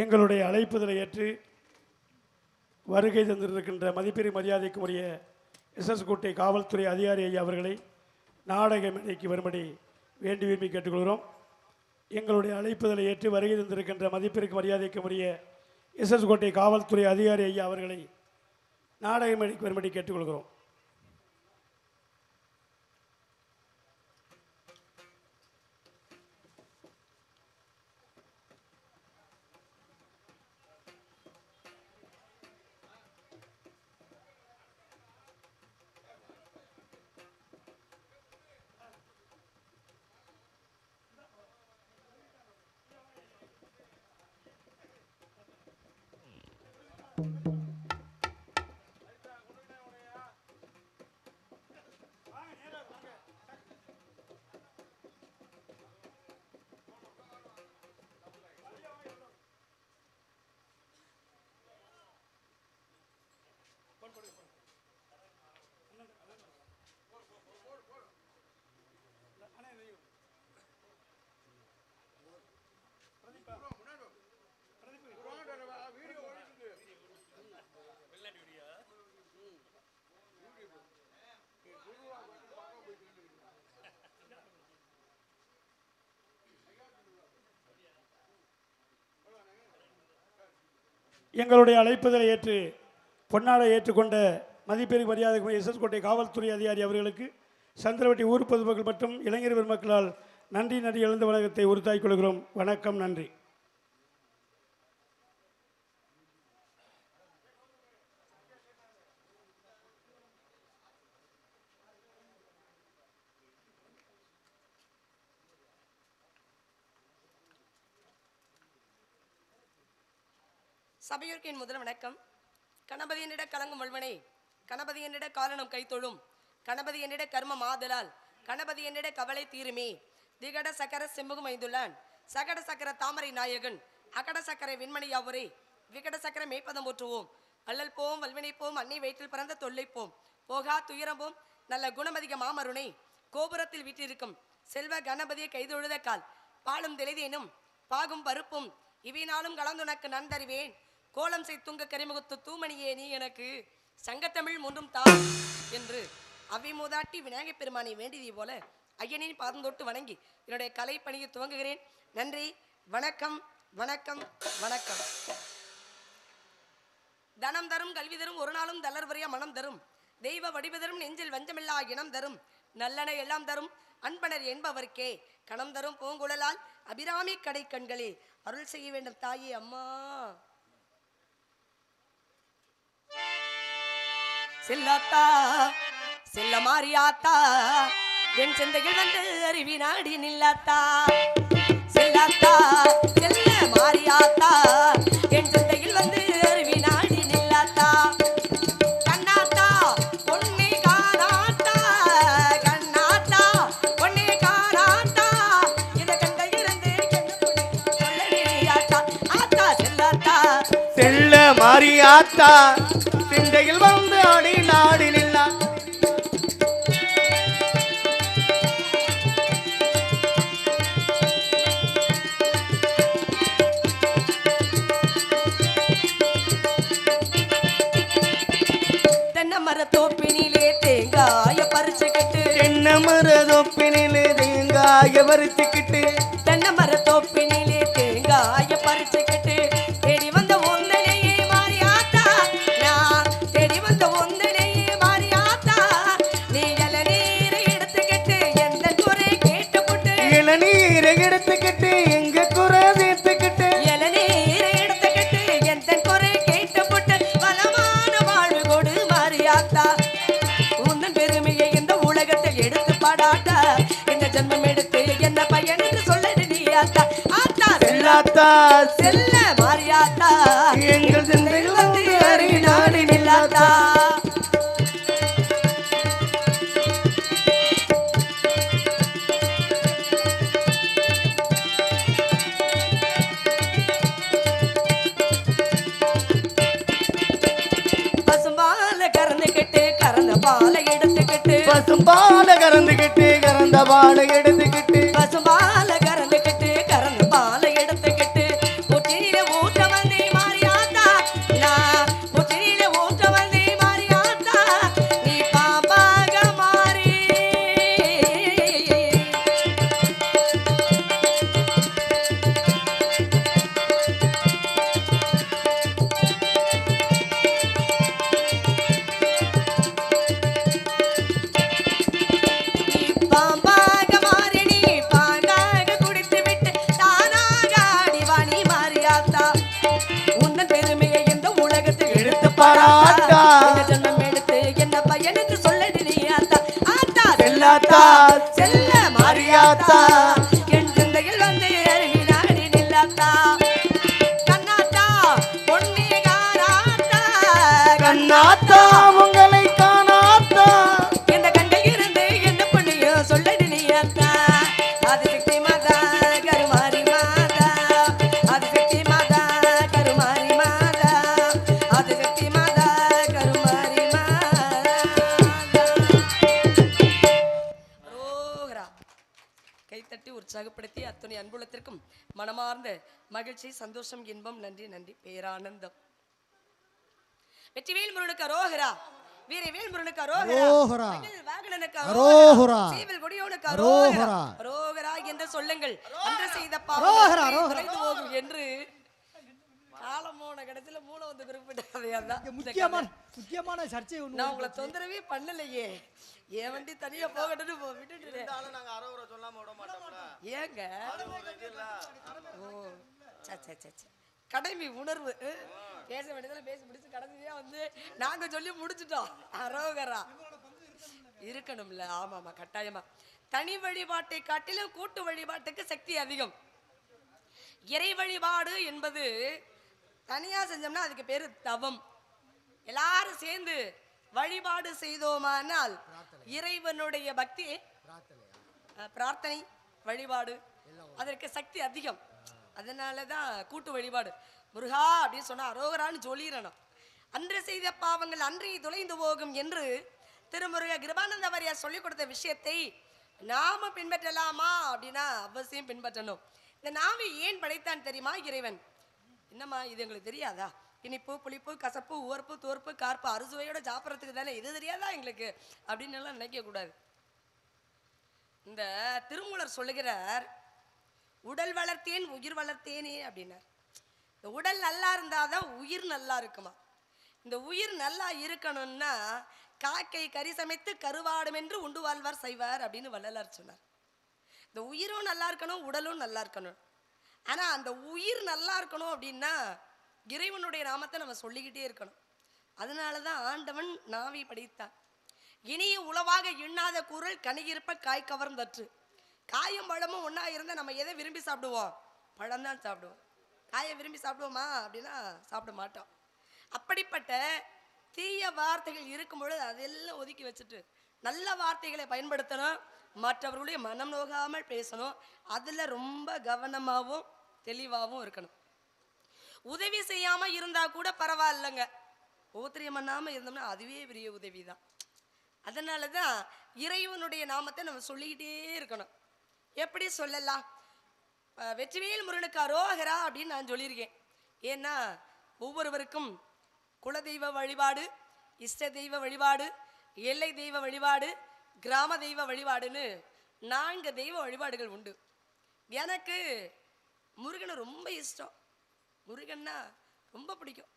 எங்களுடைய அழைப்புதலை ஏற்று வருகை தந்திருக்கின்ற மதிப்பெரிய மரியாதைக்கு உரிய கோட்டை காவல்துறை அதிகாரி ஐயா அவர்களை நாடக மேடைக்கு வரும்படி வேண்டி விரும்பி கேட்டுக்கொள்கிறோம். எங்களுடைய அழைப்புதலை ஏற்று வருகை தந்திருக்கின்ற மதிப்பிற்கு மரியாதைக்கு உரிய கோட்டை காவல்துறை அதிகாரி ஐயா அவர்களை நாடக மேடைக்கு வரும்படி கேட்டுக்கொள்கிறோம். எங்களுடைய அழைப்புதலை ஏற்று பொன்னாடை ஏற்றுக்கொண்ட மதிப்பெரிய மரியாதைக்குரிய கோட்டை காவல்துறை அதிகாரி அவர்களுக்கு சந்திரவட்டி ஊர் பொதுமக்கள் மற்றும் இளைஞர் பெருமக்களால் நன்றி எழுந்த வணக்கத்தை உறுத்தாக்கிக் கொள்கிறோம். வணக்கம், நன்றி. சபையோர்க்கின் முதல் வணக்கம். கணபதி என்னிட கலங்கும் வல்வனே, கணபதி என்னிட காரணம் கைத்தொழும், கணபதி என்னிட கர்மம் ஆதலால், கணபதி என்னிட கவலை தீருமே. திகட சக்கர செம்புகும் ஐந்துள்ளான், சகட சக்கர தாமரை நாயகன், அகட சக்கரை விண்மணி யாவரே, விகட சக்கர மேய்ப்பதம் போற்றுவோம். அல்லல் போம் வல்வினை போம், அன்னை வயிற்றில் பிறந்த தொல்லை போம், போகா துயரம்போம் நல்ல குணமதிக மாமருணை, கோபுரத்தில் வீட்டிருக்கும் செல்வ கணபதியை கைதொழுத கால், பாலும் தெளிதேனும் பாகும் பருப்பும் இவையினாலும் கலந்துனக்கு நான் தருவேன். கோலம் செய் துங்க கரிமுகத்து தூமணியே நீ எனக்கு சங்கத்தமிழ் மூன்றும் தா என்று அவை மூதாட்டி விநாயகப் பெருமானை வேண்டியதை போல ஐயனின் பாதம் தொட்டு வணங்கி என்னுடைய கலை பணியை துவங்குகிறேன். நன்றி, வணக்கம், வணக்கம், வணக்கம். தனம் தரும், கல்வி தரும், ஒரு நாளும் தளர்வறிய மனம் தரும், தெய்வ வடிவு தரும், நெஞ்சில் வஞ்சமில்லா இனம் தரும், நல்லன எல்லாம் தரும் அன்பனர் என்பவர்க்கே கணம் தரும் பூங்குழலால் அபிராமி கடை கண்களே அருள் செய்ய வேண்டும் தாயே அம்மா. செல்லாத்தா செல்ல மாறியாத்தா என் சிந்தையில் வந்து அருவி நாடி நில்லாத்தா, செல்லாத்தா செல்ல மாறியாத்தா என் சிந்தையில் வந்து அருவி நாடி நில்லாத்தா, கண்ணாத்தா பொன்னே காணாத்தா, கண்ணாத்தா பொன்னே காணாத்தா இத கண்ட இருந்து சொல்லடியாத்தா, ஆத்தா செல்லாத்தா செல்ல மாறியாத்தா சிந்தையில் வந்து ஆடி நாடி நில்லா. தென்னமரத்தோப்பினிலே தேங்காய பறிச்சுக்கிட்டு, தென்னமரத்தோப்பினிலே தேங்காய பறிச்சுக்கிட்டு, தென்னமரத்தோப்பினிலே தேங்காய பறிச்சுக்கிட்டு தேடி வந்த ஒந்தனையே மாறியாத்தா, நான் தேடி வந்த ஒந்தனையே மாறியாத்தா, நீ இளநீரை எடுத்துக்கிட்டு எந்த குறை கேட்டுப்புட்டு, இளநீரை எடுத்துக்கிட்டு எங்க குறை தீர்த்துக்கிட்டு, இளநீரை எடுத்துக்கிட்டு எந்த குறை கேட்டுப்புட்டு வளமான வாழ்வு கொடு மாறியாத்தா, உந்தன் பெருமையை இந்த உலகத்தில் எடுத்து பாடாட்டா, இந்த ஜென்மம் எடுத்து என்ன பயன் என்று சொல்லடி நீயாத்தா, ஆத்தா செல்லாத்தா செல்ல மாறியாத்தா எங்கள் சிந்தையில் வந்து அருவி நாடி நில்லாத்தா. பசும்பால கறந்துக்கிட்டு கறந்த பாலை எடுத்துக்கிட்டு, பசும்பால கறந்துக்கிட்டு கறந்த பாலை எடுத்துக்கிட்டு, பசும்பால கறந்துக்கிட்டு கறந்த பாலை எடுத்துக்கிட்டு ஊற்றில ஊட்ட இந்த ஜென்மம் எடுத்து என்ன பையனுக்கு சொல்லடி நீ ஆத்தா ஆத்தா செல்லாத்தா செல்ல மாரியாத்தா என் சிந்தையில் வந்து வினாடி நில்லாத்தா கண்ணாத்தா பொன்னி காணாத்தா கண்ணாத்தா உங்களை காணாத்தா இந்த கண்கள் இருந்து என்ன பண்ணியோ சொல்லடி நீ ஆத்தா அது சக்தி மாதா கருமாரி மாதா அது சக்தி மாதா கருமாரி மாதா அது சக்தி மாதா கருமாரி மாதா ரோகரா கைத்தட்டி உற்சாகப்படுத்தி அத்துணை அன்புலத்திற்கும் மனமார்ந்த மகிழ்ச்சி சந்தோஷம் இன்பம் நன்றி நன்றி பேரானந்தம் வெற்றிவேல் முருகனுக்கு அரோகரா வீரவேல் முருகனுக்கு அரோகரா அரோகரா. மகிழ் வாகனனுக்கு அரோகரா. சீவல் கொடியோனுக்கு அரோகரா. அரோகரா அரோகரா என்று சொல்லுங்கள் அன்று செய்த அரோகரா, பாவம் அரோகரா. குறைந்து போகும் என்று காலமோன கடத்துல மூளை வந்து குறிப்பிட்டது அதான் இந்த முக்கியமான கதை. முக்கியமான சர்ச்சை ஒண்ணு நான் உங்களை தொந்தரவே பண்ணலையே என் வண்டி தனியா போகட்டுன்னு விட்டுட்டு இருந்தாலும் நாங்க அரோகரா சொல்லாம விட மாட்டோம்ல. ஏங்க அது ஒரு இது இல்ல. ஓ சே கடமை உணர்வு பேச வேண்டியதுல பேசி முடிச்சு கடைசியா வந்து நாங்க சொல்லி முடிச்சிட்டோம் அரோகரா இருக்கணும்ல ஆமாமா கட்டாயமா தனி வழிபாட்டை காட்டிலும் கூட்டு வழிபாட்டுக்கு சக்தி அதிகம் இறை வழிபாடு என்பது தனியா செஞ்சோம்னா அதுக்கு பேரு தவம் எல்லாரும் சேர்ந்து வழிபாடு செய்தோமானால் இறைவனுடைய பக்தி பிரார்த்தனை வழிபாடு அதற்கு சக்தி அதிகம் அதனாலதான் கூட்டு வழிபாடு முருகா அப்படின்னு சொன்னா அரோகரான்னு சொல்லிடணும் அன்று செய்த பாவங்கள் அன்றைய தொலைந்து போகும் என்று திருமுருக கிருபானந்த வாரியார் சொல்லிக் கொடுத்த விஷயத்தை நாம பின்பற்றலாமா அப்படின்னா அவசியம் பின்பற்றணும் இந்த நாவை ஏன் படைத்தான் தெரியுமா இறைவன் என்னம்மா இது எங்களுக்கு தெரியாதா இனிப்பு புளிப்பு கசப்பு உவர்ப்பு தோற்பு கார்ப்பு அறுசுவையோட சாப்பிட்றதுக்கு தானே இது தெரியாதா எங்களுக்கு அப்படின்னு எல்லாம் நினைக்க கூடாது இந்த திருமூலர் சொல்லுகிறார் உடல் வளர்த்தேன் உயிர் வளர்த்தேனே அப்படின்னார் இந்த உடல் நல்லா இருந்தாதான் உயிர் நல்லா இருக்குமா இந்த உயிர் நல்லா இருக்கணும்னா காக்கை கறி சமைத்து கருவாடும் என்று உண்டு வாழ்வார் செய்வார் அப்படின்னு வள்ளலார் சொன்னார் இந்த உயிரும் நல்லா இருக்கணும் உடலும் நல்லா இருக்கணும் ஆனா அந்த உயிர் நல்லா இருக்கணும் அப்படின்னா இறைவனுடைய நாமத்தை நம்ம சொல்லிக்கிட்டே இருக்கணும் அதனாலதான் ஆண்டவன் நாவை படைத்தான் இனிய உளவாக எண்ணாத குரல் கனியிருப்ப காய் கவர்ந்தற்று காயும் பழமும் ஒன்றா இருந்தால் நம்ம எதை விரும்பி சாப்பிடுவோம் பழம்தான் சாப்பிடுவோம் காயை விரும்பி சாப்பிடுவோமா அப்படின்னா சாப்பிட மாட்டோம் அப்படிப்பட்ட தீய வார்த்தைகள் இருக்கும் பொழுது அதெல்லாம் ஒதுக்கி வச்சுட்டு நல்ல வார்த்தைகளை பயன்படுத்தணும் மற்றவர்களுடைய மனம் நோகாமல் பேசணும் அதில் ரொம்ப கவனமாகவும் தெளிவாகவும் இருக்கணும் உதவி செய்யாமல் இருந்தால் கூட பரவாயில்லைங்க ஓத்திரியம் பண்ணாமல் இருந்தோம்னா அதுவே பெரிய உதவி தான் அதனால தான் இறைவனுடைய நாமத்தை நம்ம சொல்லிக்கிட்டே இருக்கணும் எப்படி சொல்லலாம் வெற்றிவேல் முருகனுக்கு அரோகரா அப்படின்னு நான் சொல்லியிருக்கேன் ஏன்னா ஒவ்வொருவருக்கும் குலதெய்வ வழிபாடு இஷ்ட தெய்வ வழிபாடு எல்லை தெய்வ வழிபாடு கிராம தெய்வ வழிபாடுன்னு 4 தெய்வ வழிபாடுகள் உண்டு எனக்கு முருகனை ரொம்ப இஷ்டம் முருகன்னா ரொம்ப பிடிக்கும்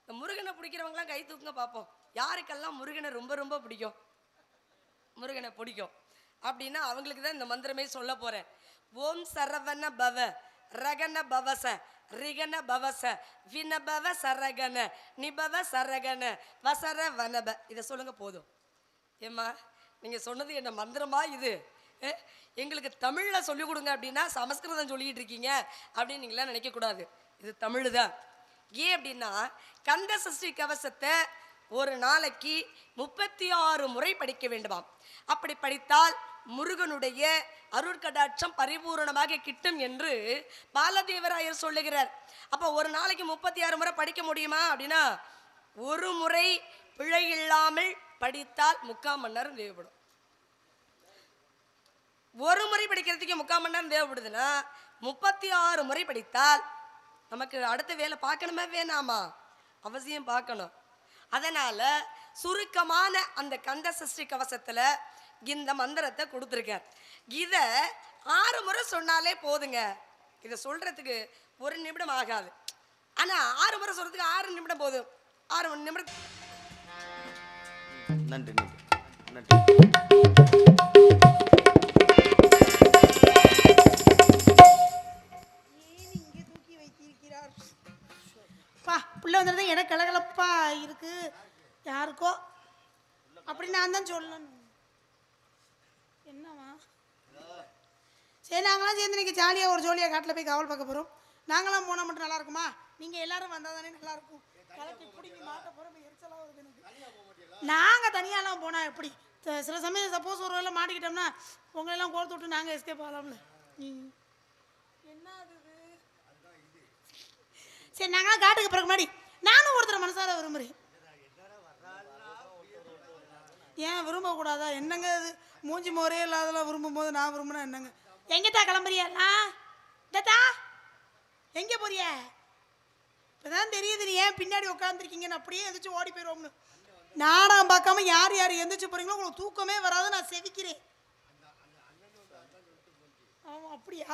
இந்த முருகனை பிடிக்கிறவங்களாம் கை தூக்குங்க பார்ப்போம் யாருக்கெல்லாம் முருகனை ரொம்ப ரொம்ப பிடிக்கும் முருகனை பிடிக்கும் அப்படின்னா அவங்களுக்கு தான் இந்த மந்திரமே சொல்ல போறேன் ஓம் சரவண பவ ரகன பவச ரிகன பவச வினபவ சரகன நிபவ சரகன வசர வனப இதை சொல்லுங்க போதும் ஏம்மா நீங்க சொன்னது என்ன மந்திரமா இது எங்களுக்கு தமிழ்ல சொல்லிக் கொடுங்க அப்படின்னா சமஸ்கிருதம் சொல்லிட்டு இருக்கீங்க அப்படின்னு நீங்களாம் நினைக்க கூடாது இது தமிழ் தான் ஏன் அப்படின்னா கந்த சஷ்டி கவசத்தை ஒரு நாளைக்கு 36 முறை படிக்க வேண்டுமாம் அப்படி படித்தால் முருகனுடைய அருட்கடாட்சம் பரிபூரணமாக கிட்டும் என்று பாலதேவராயர் சொல்லுகிறார் அப்போ ஒரு நாளைக்கு 36 முறை படிக்க முடியுமா அப்படின்னா ஒரு முறை பிழை இல்லாமல் படித்தால் 3/4 மணி நேரம் தேவைப்படும் ஒரு முறை படிக்கிறதுக்கு 3/4 மணி நேரம் தேவைப்படுதுன்னா 36 முறை படித்தால் நமக்கு அடுத்த வேலை பார்க்கணுமா வேணாமா அவசியம் பார்க்கணும் அதனால சுருக்கமான அந்த கந்த சஷ்டி கவசத்துல இந்த மந்திரத்தை கொடுத்துருக்கார் இதை 6 முறை சொன்னாலே போதுங்க இதை சொல்றதுக்கு 1 நிமிடம் ஆகாது ஆனா 6 முறை சொல்றதுக்கு 6 நிமிடம் போதும் 6 நிமிடம் நன்றி நன்றி நன்றி புள்ள வந்தது எனக்கு கலகலப்பா இருக்கு யாருக்கோ அப்படி நான் தான் சொல்லணும். என்னவா? சரி, நாங்களாம் சேர்ந்து இன்னைக்கு ஜாலியாக ஒரு ஜோலியாக காட்டில் போய் காவல் பார்க்க போகிறோம். நாங்களாம் போனால் மட்டும் நல்லா இருக்குமா? நீங்கள் எல்லாரும் வந்தால் தானே நல்லா இருக்கும். கலக்கி பிடிக்கி மாட்ட போகிறோம், எரிச்சலாக வருது எனக்கு. நாங்கள் தனியாலாம் போனால் எப்படி? சில சமயம் சப்போஸ் ஒரு வேளை மாட்டிக்கிட்டோம்னா உங்களெல்லாம் கோர்த்து விட்டு நாங்கள் எஸ்கேப் ஆகலாம்ல. என்ன அது? சரி, நாங்களாம் காட்டுக்கு பிறகு முன்னாடி நானும் ஒருத்தர் மனசார விரும்புகிறேன். ஏன் விரும்பக்கூடாதா? என்னங்க அது மூஞ்சி முறையே இல்லாதெல்லாம் விரும்பும்போது நான் விரும்பினா என்னங்க? எங்கேத்தா கிளம்புறியா? தா எங்கே போறிய? இப்போதான் தெரியுது நீ ஏன் பின்னாடி உட்காந்துருக்கீங்கன்னு. அப்படியே எந்திரிச்சு ஓடி போயிடுவோம்னு. நாடகம் பார்க்காம யார் யார் எந்திரிச்சு போறீங்களோ உங்களுக்கு தூக்கமே வராது. நான் செவிக்கிறேன். ஆமாம், அப்படியா?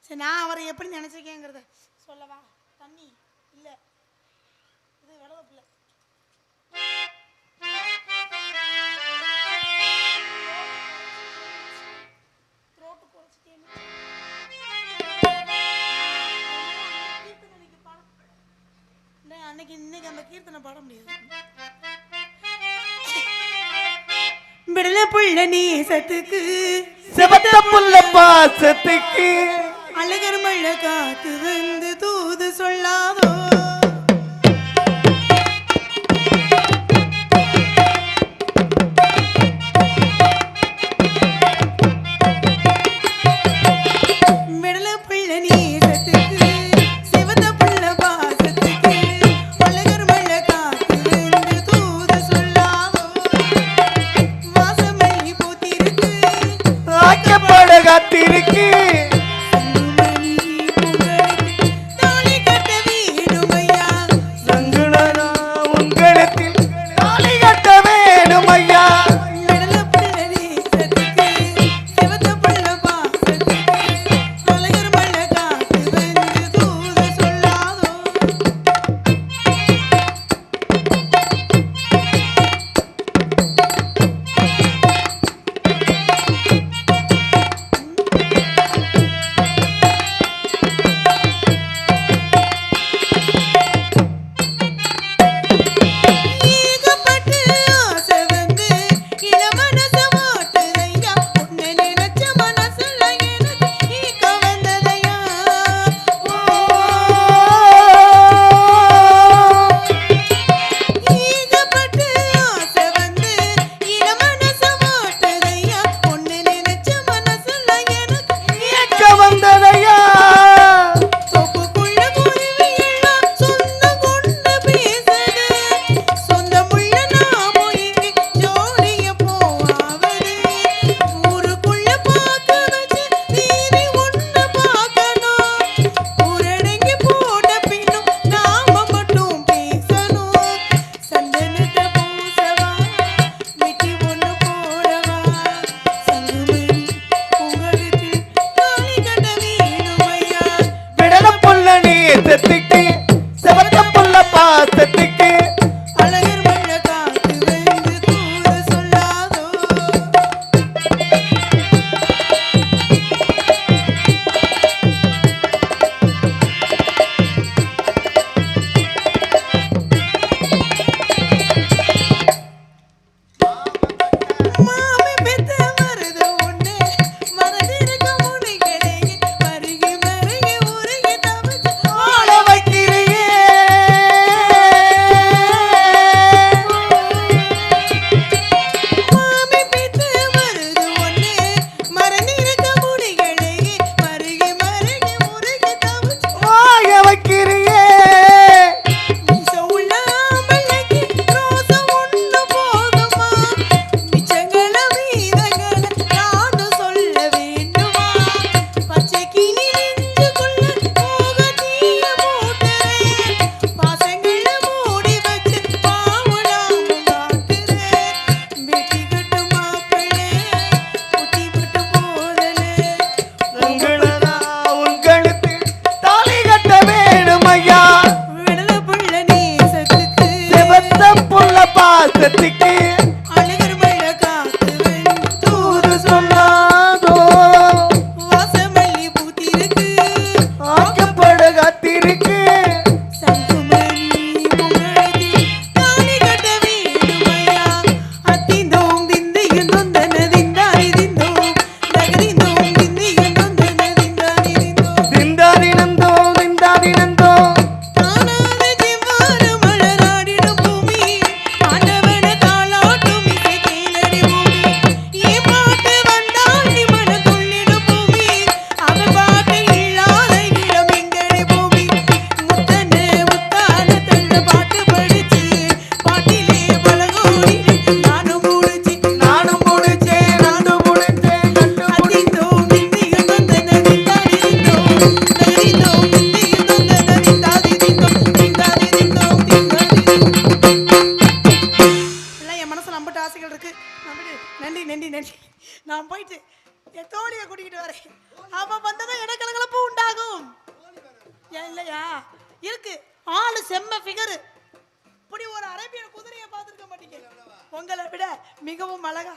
சரி, நான் அவரை எப்படி நினச்சிருக்கேங்கிறத சொல்லவா? தண்ணி இல்லை, இது விடவப்பில்லை. இன்னைக்கு அந்த கீர்த்தனை பாட முடியாது. விடல புள்ள நீசத்துக்கு சிவத்த புள்ள பாசத்துக்கு அழகர் மழை காத்து வந்து தூது சொல்லாதோ. விடல புள்ள நீசத்துக்கு சிவத்த புள்ள பாசத்துக்கு அழகர் மழை காத்து வந்து தூது சொல்லாதோ. வாசமல்லி பூத்திருக்கு ஆக்கப்பட காத்திருக்கு தோழி கட்ட வீடு இருக்கு. ஆளு செம்ம ஃபிகர். இப்படி ஒரு அரேபியன் குதிரையை பார்த்துருக்க மாட்டீங்க. உங்களை விட மிகவும் அழகா.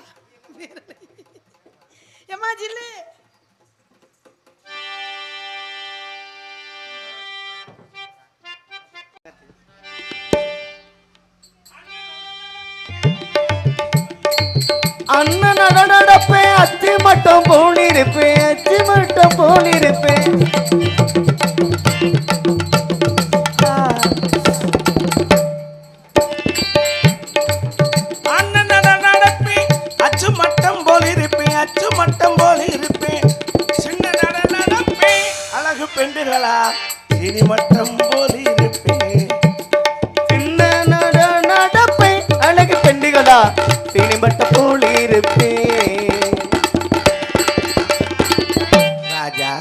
எம்மா ஜில்லு அண்ணன் நடப்பேன், அச்சி மட்டும் போனிருப்பேன், அச்சி மட்டும் போனிருப்பேன். அண்ணன் நடப்பேன், அச்சு மட்டம் போல் இருப்பேன், அச்சு மட்டம் போல் இருப்பேன். சின்ன நடப்பேன், அழகு பெண்டுகளா சினி மட்டம் போல் இருப்பேன். சின்ன நடப்பேன், அழகு பெண்டுகளா சினிமட்ட போல் இருப்பேன். ராஜா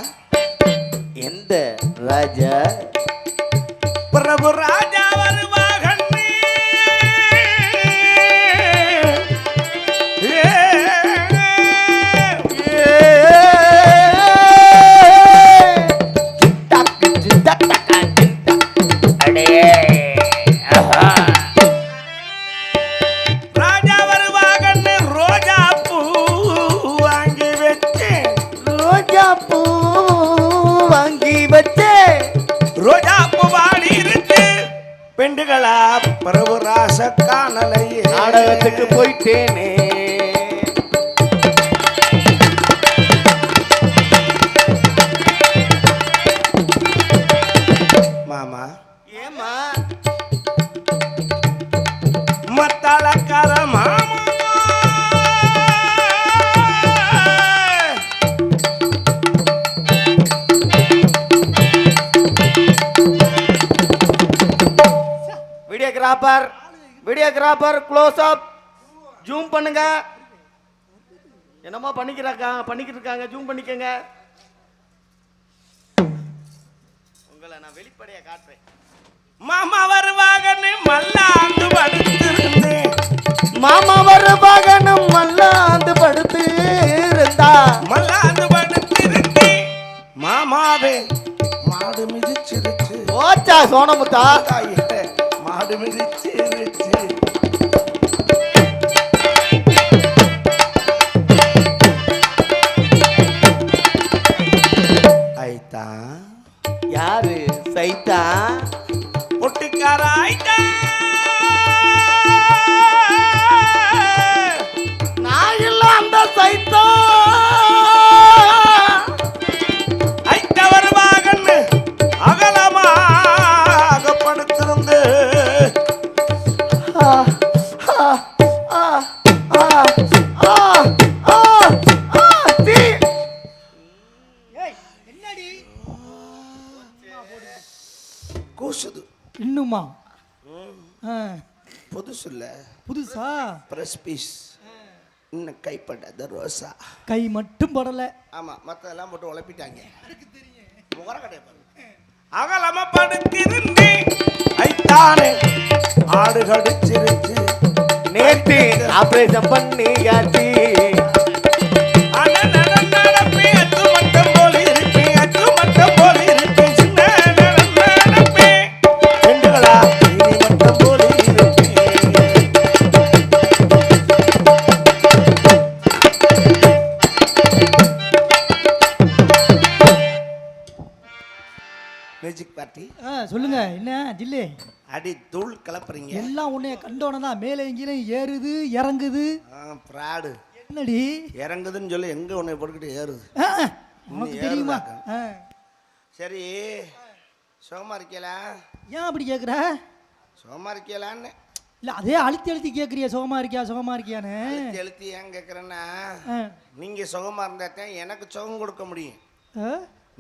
எந்த ராஜா? பிரபு ராஜா வருவாகண்ணே. ராஜா வருவாகண்ணே. ரோஜா பூ வாங்கி வச்சேன், ரோஜா பூ வாங்கி வச்சே. ரோஜா பூ வாடி இருக்கு. பெண்டுகளா பிரபு ராச காணலையே. நாடகத்துக்கு போயிட்டேனே. மாமா ஏமா மத்தாளக்கார மாமா வீடியோகிராஃபர் க்ளோஸ் அப் ஜூம் பண்ணுங்க. என்னமோ பண்ணிக்கிட்டு இருக்காங்க. ஜூம் பண்ணிக்கங்க. உங்களை நான் வெளிப்படையா காட்டுறேன். மாமா வருவாங்கன்னு மல்லாந்து படுத்திருந்தேன். மாமா வருவாகனும் மல்லாந்து படுத்து இருந்தா. மல்லாந்து படுத்திருந்தேன். மாமாவே மாடு மிதிச்சிருச்சு. ஓச்சா சோனமுத்தா. தாயே, மாடு மிதிச்சிருச்சு. ஐத்தா யாரு சைத்தா? ஒட்டிக்கார ஐத்தா. நான் இல்ல அந்த சைத்தா. ஐத்தா வருவாங்கன்னு அகலமாக படுத்திருந்து. ஆ, ஆ, ஆ, ஆ, ஆ, ஆ, ஆ, தீ. என்னடி கூசுது. இன்னுமா புதுசு இல்ல, புதுசா? Fresh piece. இன்னும் கைப்படாத ரோசா. கை மட்டும் படல. ஆமா, மத்ததெல்லாம் போட்டு உழப்பிட்டாங்க. முகர கடைய பாரு. அகலமா படுத்திருந்தேன். ஐத்தானே ஆடு கடிச்சிருச்சு. நேத்து ஆபரேஷன் பண்ணியாச்சு. நடப்பேன், அச்சு மட்டம் போல இருப்பேன், அச்சு மட்டம் போல இருப்பேன். சின்ன நடப்பேன், பெண்டுகளா இனி மட்டம் போல இருப்பேன். Music party. சொல்லுங்க என்ன ஜில்லு? அடி தூள் கலப்புறீங்க. எல்லாம் உன்னைய கண்டோன்னு தான் மேலே எங்கேயும் ஏறுது இறங்குது. பிராடு என்னடி இறங்குதுன்னு சொல்லி எங்க உன்னை போட்டுக்கிட்டு ஏறுது. உனக்கு இன்னும் தெரியுமா? ஏறுதாக்கா? சரி, சுகமா இருக்கீங்களா? ஏன் அப்படி கேட்குற? சுகமா இருக்கீங்களான்னு இல்லை அதே அழுத்தி அழுத்தி கேட்குறிய சுகமா இருக்கியா சுகமா இருக்கியான்னு. எழுத்தி ஏன் கேட்குறேன்னா, நீங்க சுகமா இருந்தாத்தான் எனக்கு சுகம் கொடுக்க முடியும்.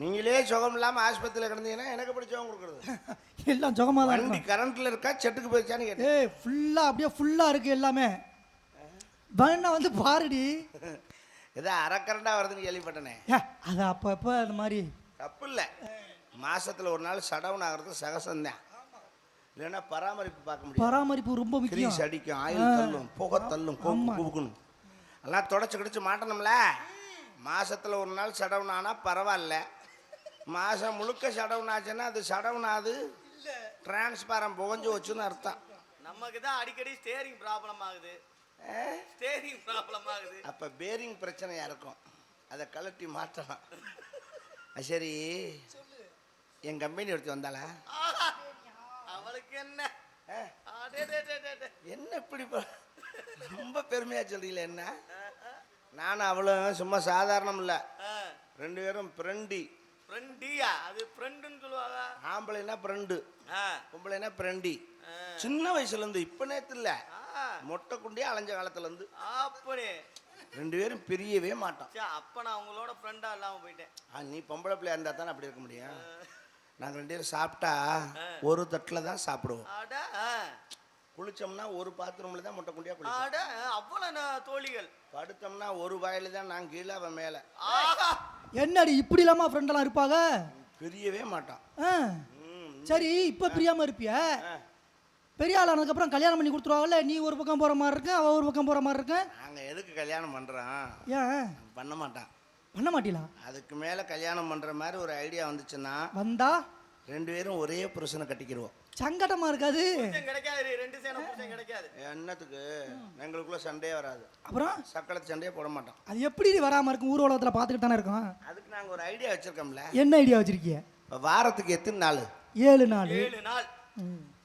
நீங்களே சுகம் இல்லாம ஆஸ்பத்திரியில் கிடந்தீங்கன்னா எனக்கு எப்படி சுகம் கொடுக்குறது? எல்லாம் சுகமா தான் வண்டி கரண்ட்ல இருக்கா செட்டுக்கு போயிடுச்சான்னு கேட்டேன். ஏய் ஃபுல்லா அப்படியே ஃபுல்லா இருக்கு எல்லாமே. வேணா வந்து பாருடி. ஏதோ அரைக்கரண்டா வருதுன்னு கேள்விப்பட்டனே. அது அப்பப்போ அந்த மாதிரி தப்பு இல்லை. மாசத்துல ஒரு நாள் சடவுன் ஆகிறது சகசம்தான். இல்லைன்னா பராமரிப்பு பார்க்க முடியும். பராமரிப்பு ரொம்ப முக்கியம். கிரீஸ் அடிக்கும், ஆயில் தள்ளும், புகை தள்ளும், குபுக்கணும். எல்லாம் தொடச்சு கிடச்சி மாட்டணும்ல. மாசத்துல ஒரு நாள் சடவுன் ஆனால் பரவாயில்ல. மாசம் முழுக்க சடவுன் ஆச்சுன்னா அது சடவுன் ஆகுது டிரான்ஸ்பாரம் புகஞ்சு வச்சுன்னு அர்த்தம். நமக்கு தான் அடிக்கடி ஸ்டேரிங் ப்ராப்ளம் ஆகுது. ஸ்டேரிங் ப்ராப்ளம் ஆகுது. அப்போ பேரிங் பிரச்சனையா இருக்கும், அதை கலட்டி மாற்றலாம். சரி, என் கம்பெனி ஒருத்தி வந்தாளா? அவளுக்கு என்ன என்ன இப்படி ரொம்ப பெருமையா சொல்றீங்களே? என்ன நானும் அவளும் சும்மா சாதாரணம் இல்ல, 2 பேரும் ஃப்ரெண்டி. ஃப்ரெண்டியா? அது ஃப்ரெண்டுன்னு சொல்லுவாங்க. ஆம்பளைனா ஃப்ரெண்டு, பொம்பளைனா ஃப்ரெண்டி. சின்ன வயசுல இருந்து, இப்ப நேத்து இல்ல, மொட்டை குண்டியா அலைஞ்ச காலத்துல இருந்து அப்படி 2 பேரும் பிரியவே மாட்டோம். அப்ப நான் உங்களோட ஃப்ரெண்டா இல்லாம போயிட்டேன். நீ பொம்பளை பிள்ளையா இருந்தா தானே அப்படி இருக்க முடியும். நாங்க 2 பேரும் சாப்பிட்டா ஒரு தட்டுல தான் சாப்பிடுவோம். குளிச்சோம்னா ஒரு பாத்ரூம்ல தான் முட்டை குண்டியா குளிப்போம். அவ்வளவு தோழிகள். படுத்தோம்னா ஒரு வாயில தான் நான் கீழே, அவன் மேல. என்னடி இப்படி இல்லாம ஃப்ரெண்டெல்லாம் இருப்பாங்க? பிரியவே மாட்டான். சரி, இப்ப பிரியாம இருப்பிய, பெரிய ஆளானதுக்கு அப்புறம் கல்யாணம் பண்ணி கொடுத்துருவாங்கல்ல, நீ ஒரு பக்கம் போற மாதிரி இருக்கு, அவ ஒரு பக்கம் போற மாதிரி இருக்கு. நாங்க எதுக்கு கல்யாணம் பண்றோம்? ஏன் பண்ண மாட்டான். பண்ண மாட்டீங்களா? அதுக்கு மேல கல்யாணம் பண்ற மாதிரி ஒரு ஐடியா வந்துச்சுன்னா வந்தா 2 பேரும் ஒரே புருஷனை கட்டிக்கிடுவோம். சங்கடமா இருக்காது? கிடைக்காது, 2 சேன புருஷன் கிடைக்காது. என்னத்துக்கு? எங்களுக்குள்ள சண்டையே வராது. அப்புறம் சக்களத்து சண்டையே போட மாட்டோம். அது எப்படி வராம இருக்கும்? ஊர் உலகத்துல பாத்துக்கிட்டு தானே இருக்கோம். அதுக்கு நாங்க ஒரு ஐடியா வச்சிருக்கோம்ல. என்ன ஐடியா வச்சிருக்கீங்க? வாரத்துக்கு எத்தனை நாள்? 7 நாள். 7 நாள்.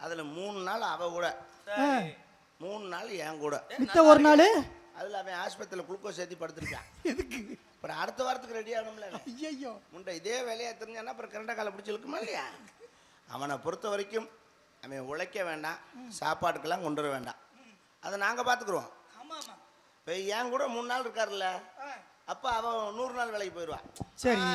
அதுல 3 நாள் அவ கூட, 3 நாள் என் கூட. மித்த ஒரு நாள் அதுல அவன் ஆஸ்பத்திரியில குளுக்கோஸ் ஏற்றி படுத்திருக்கான். எதுக்கு? அப்புறம் அடுத்த வாரத்துக்கு ரெடி ஆகணும்ல. ஐயோ, முண்டை இதே வேலையா தெரிஞ்சானா அப்புறம் கரண்ட காலை பிடிச்சி இழுக்குமா இல்லையா? அவனை பொறுத்த வரைக்கும் அவன் உழைக்க வேண்டாம், சாப்பாட்டுக்கெல்லாம் கொண்டு வர வேண்டாம், அதை நாங்க பாத்துக்குருவோம். இப்போ என் கூட 3 நாள் இருக்காருல்ல, அப்ப அவன் 100 நாள் வேலைக்கு போயிடுவான். சரி,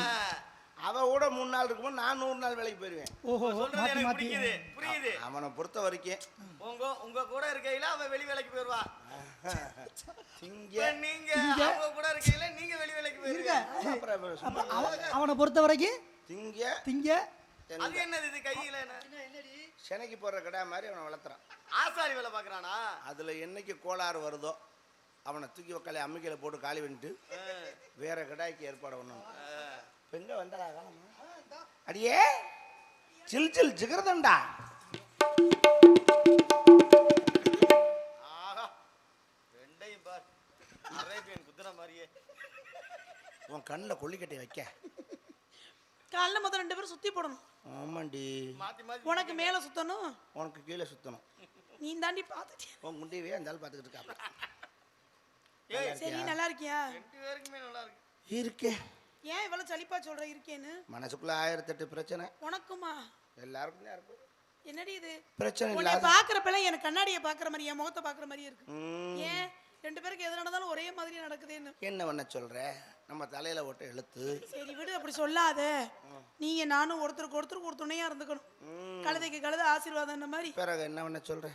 அவ கூட 3 நாள் இருக்கும்போது நான் 100 நாள் வேலைக்கு போயிடுவேன். ஓஹோ, சொல்றது மாத்தி எனக்கு மாத்தி. புரியுது. அவனை பொறுத்த வரைக்கும் உங்க கூட இருக்கையில அவன் வெளி வேலைக்கு போயிடுவா. இங்க நீங்க அவங்க கூட இருக்கையில நீங்க வெளி வேலைக்கு போயிருங்க. அவனை பொறுத்த வரைக்கும் திங்க திங்க. அது என்னது இது கையில சென்னைக்கு போடுற கடை மாதிரி அவனை வளர்த்துறான். ஆசாரி வேலை பாக்குறானா? அதுல என்னைக்கு கோளாறு வருதோ அவனை தூக்கி உக்கால அம்மிக்கையில போட்டு காலி பண்ணிட்டு வேற கடாய்க்கு ஏற்பாடு பண்ணணும். எங்க வந்தா அடியே சில் சில் ஜிகர்தண்டா. ஆஹா, ரெண்டையும் பார், அரேபியன் குதிரை மாதிரியே. உன் கண்ணில் கொல்லிக்கட்டை வைக்க காலைல முதல் 2 பேரும் சுத்தி போடணும். ஆமாண்டி, மாத்தி மாத்தி உனக்கு மேல சுத்தணும், உனக்கு கீழே சுத்தணும். நீ தாண்டி பார்த்துட்டு. உன் குண்டியவே இருந்தாலும் பார்த்துக்கிட்டு இருக்காப்ப. சரி, நல்லா இருக்கியா? 2 பேருக்குமே நல்லா இருக்கு. இருக்கே. ஏன் இவ்வளவு சலிப்பா சொல்ற இருக்கேன்னு? மனசுக்குள்ள 1008 பிரச்சனை. உனக்குமா? எல்லாருக்கும் தான் இருக்கும். என்னடி இது? பிரச்சனை உன்னை இல்லாத பாக்குறப்பெல்லாம் எனக்கு கண்ணாடியை பாக்குற மாதிரி, என் முகத்தை பாக்குற மாதிரியே இருக்கு. ஏன் 2 பேருக்கு எது நடந்தாலும் ஒரே மாதிரி நடக்குதுன்னு என்ன பண்ண சொல்ற? நம்ம தலையில ஓட்ட எழுத்து. சரி விடு, அப்படி சொல்லாத. நீங்க நானும் ஒருத்தருக்கு ஒரு துணையா இருந்துக்கணும். கழுதைக்கு கழுதை ஆசீர்வாதம் மாதிரி. பிறகு என்ன பண்ண சொல்ற?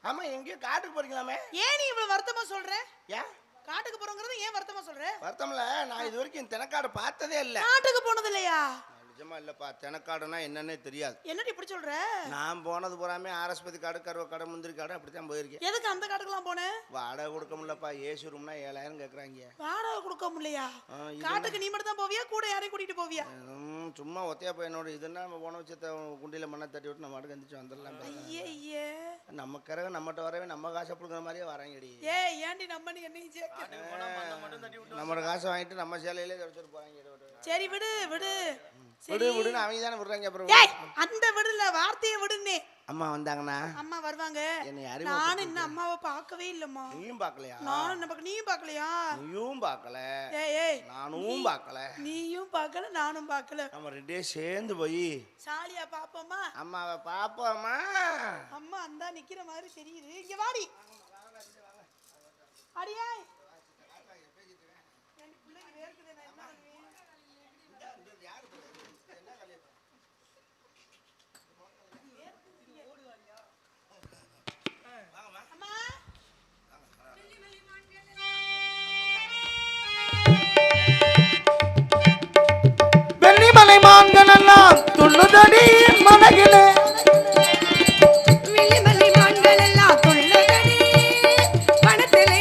ஆமா, எங்கேயோ காட்டுக்கு போறீங்களாமே? ஏன் நீ இவ்வளவு வருத்தமா சொல்ற? ஏன் காட்டுக்கு போறோங்கிறது ஏன் வருத்தமா சொல்ற? வருத்தம்ல, நான் இது வரைக்கும் தெனக்காடு பார்த்ததே இல்ல. காட்டுக்கு போனது இல்லையா? நிஜமா இல்லப்பா, தெனக்காடுனா என்னன்னே தெரியாது. என்னடி இப்படி சொல்ற? நான் போனது பூராமே ஆரஸ்பதி காடு, கருவ காடு, முந்திரி காடு, அப்படித்தான் போயிருக்கேன். எதுக்கு அந்த காட்டுக்கெல்லாம் போனேன்? வாடகை கொடுக்க முடியலப்பா. ஏசி ரூம்னா 7000 கேக்குறாங்க. வாடகை கொடுக்க முடியலையா? காட்டுக்கு நீ மட்டும் தான் போவியா, கூட யாரையும் கூட்டிட்டு போவியா? சும்மா ஒத்தையா போய் என்னோட இதுன்னா நம்ம போன வச்சு குண்டியில மண்ணை தட்டி விட்டு நம்ம வாடகை எந்திரிச்சு வந்துடலாம். ஐயே, நம்ம கரக நம்மகிட்ட வரவே நம்ம காசை கொடுக்குற மாதிரியே வராங்கடி. ஏன்டி நம்ம நீ என்னையும் சேர்க்க? நம்மளோட காசை வாங்கிட்டு நம்ம சேலையிலே தொடச்சிட்டு போறாங்க. சரி விடு விடு. விடு விடுன்னு அவங்க தானே விடுறாங்க. அப்புறம் அந்த விடுல வார்த்தையை விடுனே. அம்மா வந்தாங்கன்னா அம்மா வருவாங்க. என்னை நான் இன்னும் அம்மாவை பார்க்கவே இல்லம்மா. நீயும் பார்க்கலையா? நானும் நமக்கு நீயும் பார்க்கலையா? நீயும் பார்க்கல, ஏய் நானும் பார்க்கல. நீயும் பார்க்கல, நானும் பார்க்கல. நம்ம 2 பேரும் சேர்ந்து போய் சாலியா பாப்போமா? அம்மாவை பாப்போமா? அம்மா அந்தா நிக்கிற மாதிரி தெரியுது. இங்க வாடி. அடியே, என் பிள்ளைக்கு வேர்க்குது, நான் என்ன பண்ணுவேன்? வெள்ளிமலை மான்களெல்லாம் துள்ளுதடி மனகிலே, வெள்ளிமலை மான்கள் எல்லாம் துள்ளுதடி பணத்திலே,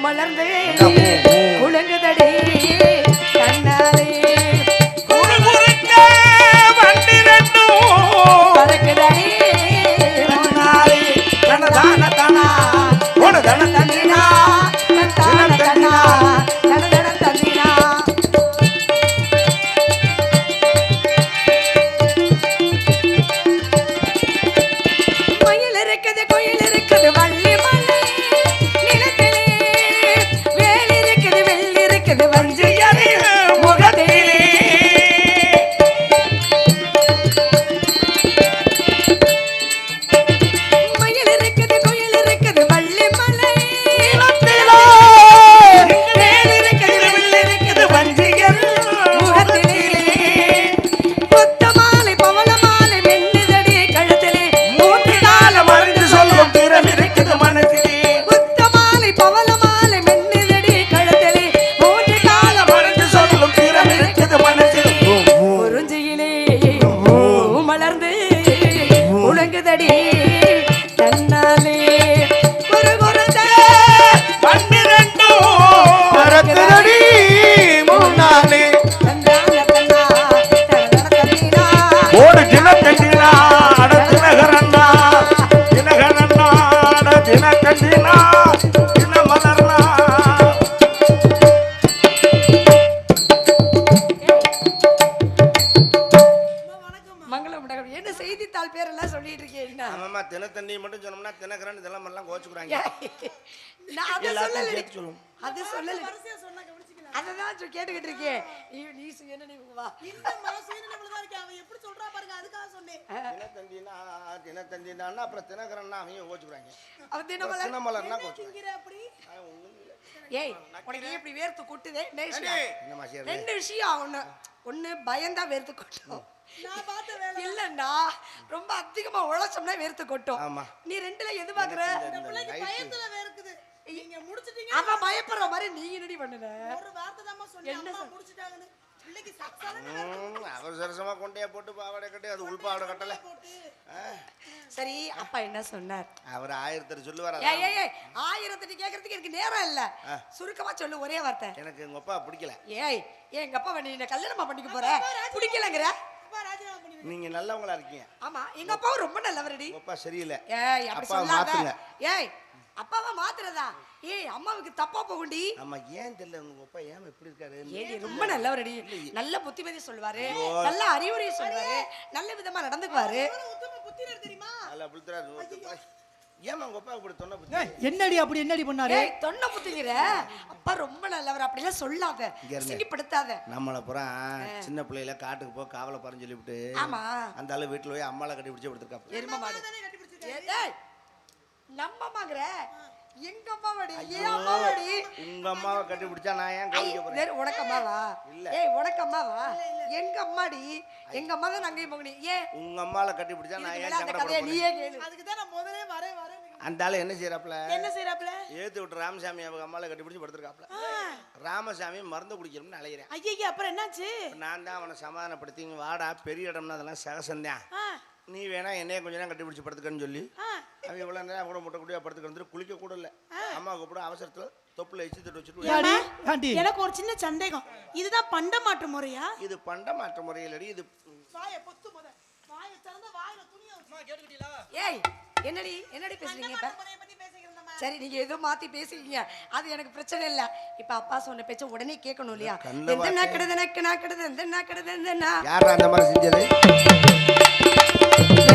மலர்ந்து குலுங்குதடி கண்ணாலே பறக்குதடி முன்னாலே தனதான தனா தன தந்தினா தன தன்னா தன தன தந்தினா மயில் இருக்குது குயில் இருக்குது வள்ளி மலை நிலத்திலே வேல் இருக்குது வெள்ளி இருக்குது வஞ்சி முகத்திலே மயில் இருக்குது குயில் இருக்குது வள்ளி மலை நிலத்திலே வேல் இருக்குது வெள்ளி இருக்குது வஞ்சி முகத்திலே கொத்த மாலை பவள மாலை மென்னுதடி கழுத்திலே மூன்று காலம் மறந்து சொல்லும் திறம் இருக்குது மனசிலே கொத்த மாலை பவள மாலை மென்னுதடி கழுத்திலே மூன்று காலம் மறந்து சொல்லும் திறம் இருக்குது மனசிலே குறிஞ்சியிலே மலர்ந்து உலங்குதடி தன்னாலே ஒரு குருந்த பன்னிரண்டும் பறக்குதடி முன்னாலே தன்னால தன்னா தன தந்தினா ஓடு தினக்கண்டினா அட தினகரண்ணா தினகரண்ணா அட தினக்கண்டினா தினமலர்னா மங்களம் உண்டாகட்டும். என்ன செய்தித்தாள் பேரெல்லாம் சொல்லிட்டு இருக்கேன் என்ன? ஆமாம்மா தினத்தண்ணி மட்டும் சொன்னோம்னா தினகரன் இதெல்லாம் எல்லாம் கோச்சுக்கிறாங்க நான் அதை எல்லாத்தையும் சொல்லல. சேர்த்து சொல்லுவோம். அது சொல்லல. அததான் கேட்டுக்கிட்டு இருக்கேன். நீ என்ன நீ வா. இந்த மாசம் நம்மளதான் இருக்கேன் அவன் எப்படி சொல்றா பாருங்க அதுக்காக சொன்னேன் தினத்தந்தினா அப்புறம் தினகரன்னா அவங்க கோச்சுக்கிறாங்க அவன் தினமலர். தினமலர்னா கோச்சுக்கிறாங்க திங்கிற அப்படி ஏய் உனக்கு ஏன் இப்படி வேர்த்து கொட்டுதே? என்ன விஷயம்? என்னம்மா செய்யறது? ரெண்டு விஷயம். ஒண்ணு பயந்தா வேர்த்து கொட்டும். நான் பார்த்த வேலை இல்லன்னா ரொம்ப அதிகமா உழைச்சோம்னா வேர்த்து கொட்டும். ஆமா. நீ ரெண்டுல எது பாக்குற? இந்த பிள்ளைக்கு பயத்துல வேர்க்குது நீங்க முடிச்சிட்டீங்க அவன் பயப்படுற மாதிரி நீ என்னடி பண்ணுன? ஒரு வார்த்தை தான் சொன்னேன் அம்மா முடிச்சிட்டாங்கன்னு பிள்ளைக்கு சக்சஸ் அவசரமா கொண்டையா போட்டு பாவாடை கட்டி அது உள்பாவாடை கட்டல போட்டு சரி அப்பா என்ன சொன்னார்? அவர் 1000 சொல்லுவார். ஏய் ஏய் ஏய் 1000 கேக்குறதுக்கு எனக்கு நேரம் இல்ல. சுருக்கமா சொல்லு ஒரே வார்த்தை. எனக்கு எங்க அப்பா பிடிக்கல. ஏய் எங்க அப்பா நீ என்ன கல்யாணமா பண்ணிக்க போற? பிடிக்கலங்கற? அப்பா ராஜினாமா பண்ணி நீங்க நல்லவங்களா இருக்கீங்க. ஆமா எங்க அப்பாவும் ரொம்ப நல்லவரடி. உங்க அப்பா சரியில்லை. ஏய் அப்படி அப்பாவை சொல்லாத. மாத்துங்க. ஏய் அப்பாவை மாத்துறதா? ஏய் அம்மாவுக்கு தப்பா போகுண்டி. ஆமா ஏன் தெரியல உங்க அப்பா ஏன் இப்படி இருக்காரு? ஏடி ரொம்ப நல்லவரடி. நல்ல புத்திமதி சொல்வாரு. நல்ல அறிவுரை சொல்வாரு. நல்ல விதமா நடந்துக்குவாரு. உத்தம புத்திரர் தெரியுமா நல்லா புடிச்சறாரு. ஏன் உங்க அப்பா இப்படி சொன்ன புத்தி? என்னடி அப்படி என்னடி பண்ணாரு? ஏய் தொன்ன புத்திங்கிற. அப்பா ரொம்ப நல்லவர் அப்படியே சொல்லாத. சிங்கிப்படுத்தாத. நம்மள பூரா சின்ன பிள்ளையில காட்டுக்கு போ காவலை பாருன்னு சொல்லிவிட்டு ஆமா அந்த ஆளு வீட்டுல போய் அம்மால கட்டி பிடிச்சு படுத்துருக்காப்ல. எரும மாடு. ஏய் நம்ம அம்மாங்கற எங்க அம்மாவடி? ஏன் அம்மாவடி? உங்க அம்மாவை கட்டி பிடிச்சா நான் ஏன் கோவிக்க போறேன்? வேற உனக்கு அம்மாவா? ஏய் உனக்கு அம்மாவா? எங்க அம்மாடி. எங்க அம்மா தான் அங்கேயும் போகணி. ஏன் உங்க அம்மால கட்டி பிடிச்சா நான் ஏன் அந்த சங்கட கதையை போறேன்? நீயே கேளு. அதுக்கு தான் நான் முதலே வரேன் அந்த ஆளு என்ன செய்யறாப்ல? என்ன செய்யறாப்ல ஏத்து விட்டு ராமசாமி அவங்க அம்மால கட்டி பிடிச்சு படுத்துருக்காப்ல. ராமசாமி மருந்து குடிக்கணும்னு அலைகிறேன். ஐயா அப்புறம் என்னாச்சு? நான் தான் அவனை சமாதானப்படுத்தி இங்க வாடா பெரிய இடம்னா அதெல்லாம் சகசந்தான். நீ வேணா என்னைய கொஞ்ச நேரம் கட்டி பிடிச்சி படுத்துக்கன்னு சொல்லி அவன் இவ்வளவு நேரம் கூட முட்டை குடியா படுத்துக்கிட்டு குளிக்க கூட இல்லை. அம்மா கூட அவசரத்துல தொப்புல வச்சு திட்டு வச்சுட்டு ஆண்டி எனக்கு ஒரு சின்ன சந்தேகம். இதுதான் பண்ட மாற்று முறையா? இது பண்ட மாற்ற முறையிலடி. இது வாயை பொத்து முத வாயை திறந்து வாயில துணியை கேட்டுக்கிட்டீங்களா? ஏய் என்னடி பேசுறீங்க இப்ப? முறையை பத்தி பேசிக்கிறோம். சரி நீங்க ஏதோ மாத்தி பேசிக்கீங்க. அது எனக்கு பிரச்சனை இல்ல. இப்ப அப்பா சொன்ன பேச்ச உடனே கேட்கணும் இல்லையா? எந்த நாக்கடது நக்கு நாக்கடது எந்த நாக்கடது எந்த யாரா அந்த மாதிரி செஞ்சது?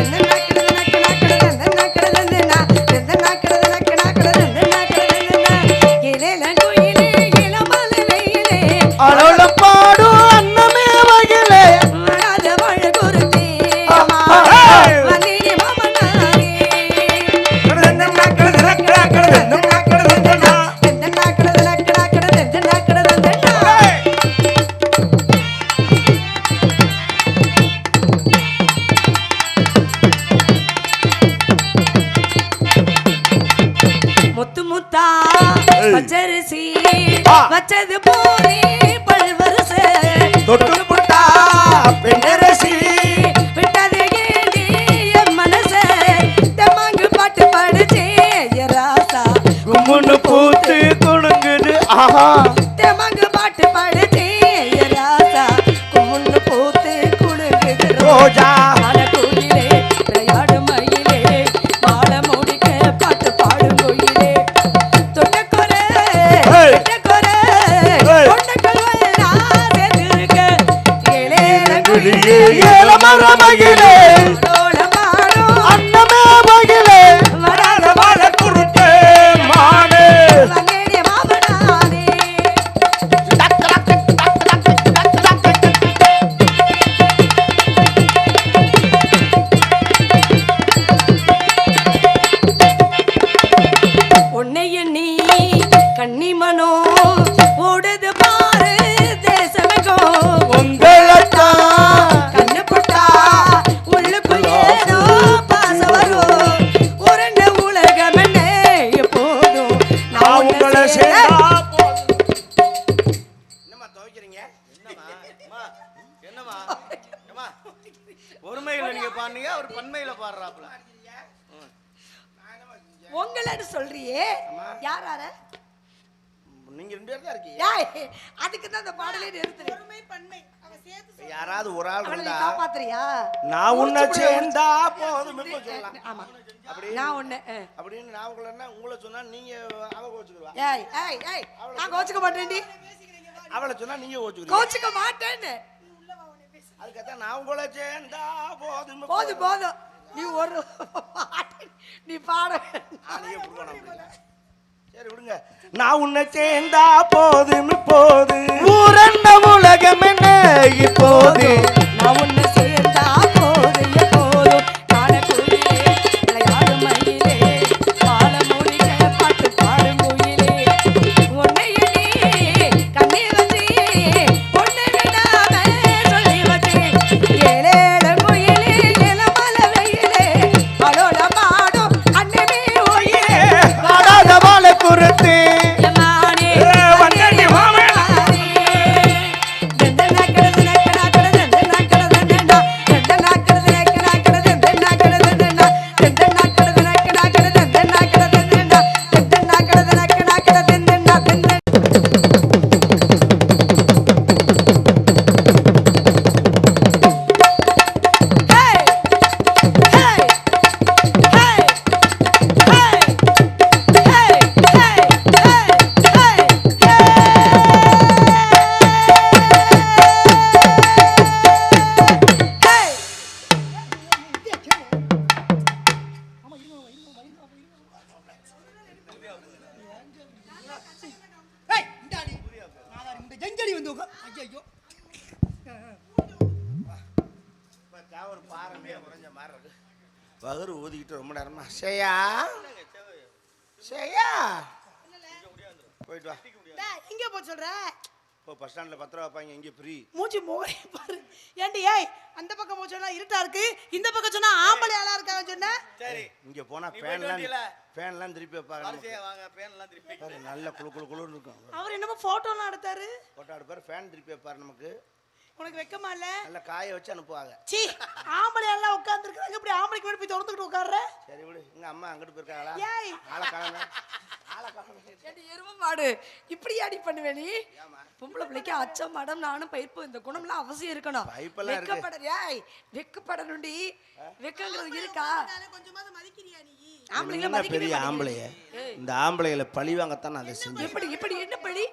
எந்த நாக்கடது நக்கு நாக்கடது எந்த நாக்கடது எந்த நாக்கடது நக்கு நாக்கடது எந்த நாக்கடது இலேல கோயிலே இளமல வெயிலே அழல பாடும் அன்னமே வகிலே ஆடாத வாழ குருதே வந்தினி மாமனாரே எந்த நாக்கடது நக்கு நாக்கடது எந்த நாக்கடது எந்த நாக்கடது நக்கு நாக்கடது எந்த நாக்கடது எந்த முத்து முத்தா பச்சரிசி வச்சது போலே பல்வரச தொட்டு புட்டா பெண்ணரசி விட்டது ஏண்டி என் மனச தமாங்கு பாட்டு பாடுச்சே ராசா கும்முன்னு பூத்து குடுங்கு ஆஹா தெமங்கு பாட்டு பாடுதே ராசா குமுன்னு பூத்து குலுங்குது ரோஜா மலக்குயிலே விளையாடும் மயிலே மாலை முடிக்க பாட்டு பாடும் கோயிலே தொட்டக்கொரை தொட்டக்கொரை தொட்டக்கொரை நான் சேர்ந்திருக்க கிளியே ஏலமர மகிழே அன்னமே மகிழே வராத வாழ குருத்தே மானே உன்னை எண்ணி கன்னிமனோ ஓடுது பாரு தேசமகோ உங்களைத்தான் கண்ணு போட்டா உள்ளுக்குள் ஏதோ பாசம் வரும் உருண்ட உலகம் என்ன எப்போதும் நான் உங்களை சேர்ந்தா என்னம்மா துவைக்கிறீங்க? என்னம்மா அம்மா, என்னம்மா அம்மா ஒருமையில நீங்க பாடுனீங்க அவர் பன்மையில பாடுறாப்புல உங்களன்னு சொல்றியே யார் யார நீங்க 2 பேர் தான் இருக்கீங்க. ஏய் அதுக்கு தான் அந்த பாடலே நிறுத்துறேன் பொறுமை பன்மை அவ சேர்த்து யாராவது ஒரு ஆள் அவளை நீ இருந்தா காப்பாத்துறியா நான் உன்னை சேர்ந்தா போதும் சொல்லலாம். ஆமா நான் ஒண்ணு அப்படின்னு நான் உங்களை சொன்னா நீங்க அவ கோச்சுக்குவா. ஏய் ஏய் ஏய் நான் கோச்சுக்க மாட்டேன்டி அவளை சொன்னா நீங்க கோச்சுக்குவீங்க. கோச்சுக்க மாட்டேன்னு அதுக்கத்தான் நான் உங்களை சேர்ந்தா போதும் போதும் போதும் நீ ஒரு நீ பாட நீங்க கொடுக்கணும். சரி விடுங்க. நான் உன்னை சேர்ந்தா போதும் இப்போது ஊரண்ட உலகம் என்ன இப்போது நான் உன்னை சேர்ந்தா போது எப்போதும் காணக்குயிலே விளையாடும் மயிலே பால மூலிகை பாட்டு பாடும் குயிலே உன்னை எண்ணி கண்ணே வச்சு உன்னை விடாம சொல்லி வச்சு ஏழேழு குயிலே இளமல வெயிலே அடோட பாடும் அன்னமே ஒயிலே வராத வாழ குருத்தே யமானே வந்தடி மாமே எங்கடி வந்து ஐயோ ஒரு பாறை குறைஞ்ச மாதிரி இருக்கு. வகுறு ஊதிக்கிட்டு ரொம்ப நேரமா செய்யா செய்யா போயிட்டு வா. எங்க போ சொல்ற இப்போ பஸ் ஸ்டாண்ட்ல 10 ரூபா வைப்பாங்க, இங்கே ஃப்ரீ. மூஞ்சி மோகரே பாரு ஏண்டி ஏய் அந்த பக்கம் போ சொன்னா இருட்டா இருக்கு இந்த பக்கம் சொன்னா ஆம்பளை ஆளா இருக்காங்க சொன்ன சரி இங்கே போனா நீ போயிட்டு வண்டியில? ஃபேன்லாம் திருப்பி வைப்பாங்க. வரிசையா வாங்க பேன்லாம் திருப்பி பாரு, நல்ல குளுன்னு இருக்கும். அவர் என்னமோ போட்டோலாம் எடுத்தாரு போட்டோ எடுப்பாரு, ஃபேன் திருப்பி வைப்பாரு. நமக்கு உனக்கு வெக்கமா இல்ல நல்லா காய வச்சு அனுப்புவாங்க. சீ ஆம்பளை எல்லாம் உட்கார்ந்து இருக்காங்க இப்படி ஆம்பளைக்கு மேல போய் திறந்துக்கிட்டு உட்கார்ற சரி விடு, எங்க அம்மா அங்கிட்டு போயிருக்காங்களா? ஏய் ஆளை காணோமே. எரும மாடு இப்படி அடி பண்ணுவே நீ பொம்பளை பிள்ளைக்கு அச்சம் மடம் நானும் பயிர்ப்பு இந்த குணம்லாம் அவசியம் இருக்கணும் பைப்பெல்லாம் இருக்கு. ஏய் வெக்கப்படணும்டி வெக்கங்கிறது இருக்கா கொஞ்சமாவது மதிக்கிறியா நீ ஆம்பளைங்க என்ன பெரிய ஆம்பளைய இந்த ஆம்பளைகளை பழி வாங்கத்தான் நான் அதை செஞ்சேன். எப்படி எப்படி என்ன படி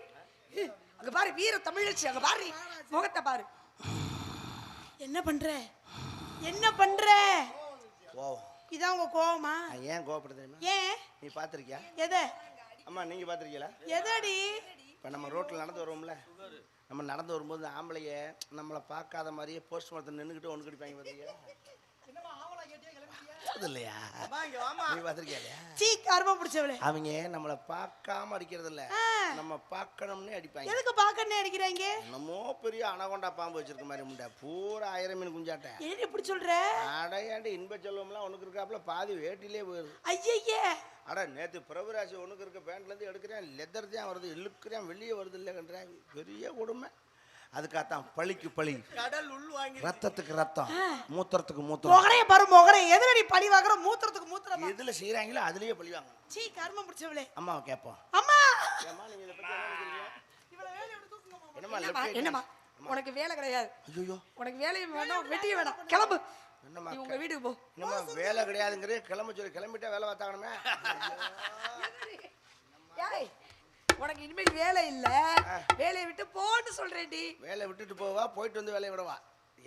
அங்க பாரு வீர தமிழச்சி அங்க பாரு முகத்தை பாரு என்ன பண்ற என்ன பண்ற கோவம். இதான் உங்க கோவமா நான் ஏன் கோவப்பட தெரியுமா? ஏன் நீ பார்த்திருக்கியா? எதை அம்மா நீங்க பார்த்திருக்கீங்களா? எதடி இப்போ நம்ம ரோட்டில் நடந்து வருவோம்ல, நம்ம நடந்து வரும்போது இந்த ஆம்பளைய நம்மளை பார்க்காத மாதிரியே போஸ்ட் மரத்தில் நின்றுக்கிட்டு ஒன்று கடிப்பாங்க. பார்த்தீங்களா? இல்லையா? நீ பார்த்திருக்கியா? சீ கர்மம் பிடிச்சவளே அவங்க நம்மளை பார்க்காம அடிக்கிறது இல்ல, நம்ம பார்க்கணும்னே அடிப்பாங்க. எதுக்கு பாக்கன்னு அடிக்கிறாங்க என்னமோ பெரிய அனகொண்டா பாம்பு வச்சிருக்க மாதிரி முண்டை பூரா 1000 மீன் குஞ்சாட்ட. ஏன் இப்படி சொல்ற அடையாண்டு இன்ப செல்வம்லாம் உனக்கு இருக்காப்புல பாதி வேட்டிலே போயிருது. ஐயே அட நேற்று பிரபுராசி ஒன்றுக்கு இருக்க பேண்ட்லேருந்து எடுக்கிறேன், லெதர் தான் வருது, இழுக்கிறேன், வெளியே வருது இல்லைன்றேன். பெரிய கொடுமை. அதுக்காகத்தான் பழிக்கு பழி, கடல் உள் வாங்கி ரத்தத்துக்கு ரத்தம், மூத்திரத்துக்கு மூத்திரம். மொகரைய பாரு மொகரை எதிரடி பழி வாங்குற மூத்திரத்துக்கு மூத்திரம் எதுல செய்யறாங்களோ அதுலயே பழி வாங்க. சீ கர்மம் பிடிச்சவளே அம்மாவை கேட்போம். அம்மா ஏம்மா நீங்க இதை பத்தி என்ன நினைக்கிறீங்க? என்னம்மா என்னம்மா உனக்கு வேலை கிடையாது. ஐயோ உனக்கு வேலையும் வேணும் வெட்டியும் வேணாம். கிளம்பு. என்னம்மா நீ உங்க வீட்டுக்கு போ. என்னம்மா வேலை கிடையாதுங்கிறே கிளம்ப சொல்லி கிளம்பிட்டா வேலை பார்த்தாங்கணுமே. ஏய் உனக்கு இனிமேல் வேலை இல்ல. வேலையை விட்டு போன்னு சொல்றேன்டி. வேலை விட்டுட்டு போவா போயிட்டு வந்து வேலையை விடவா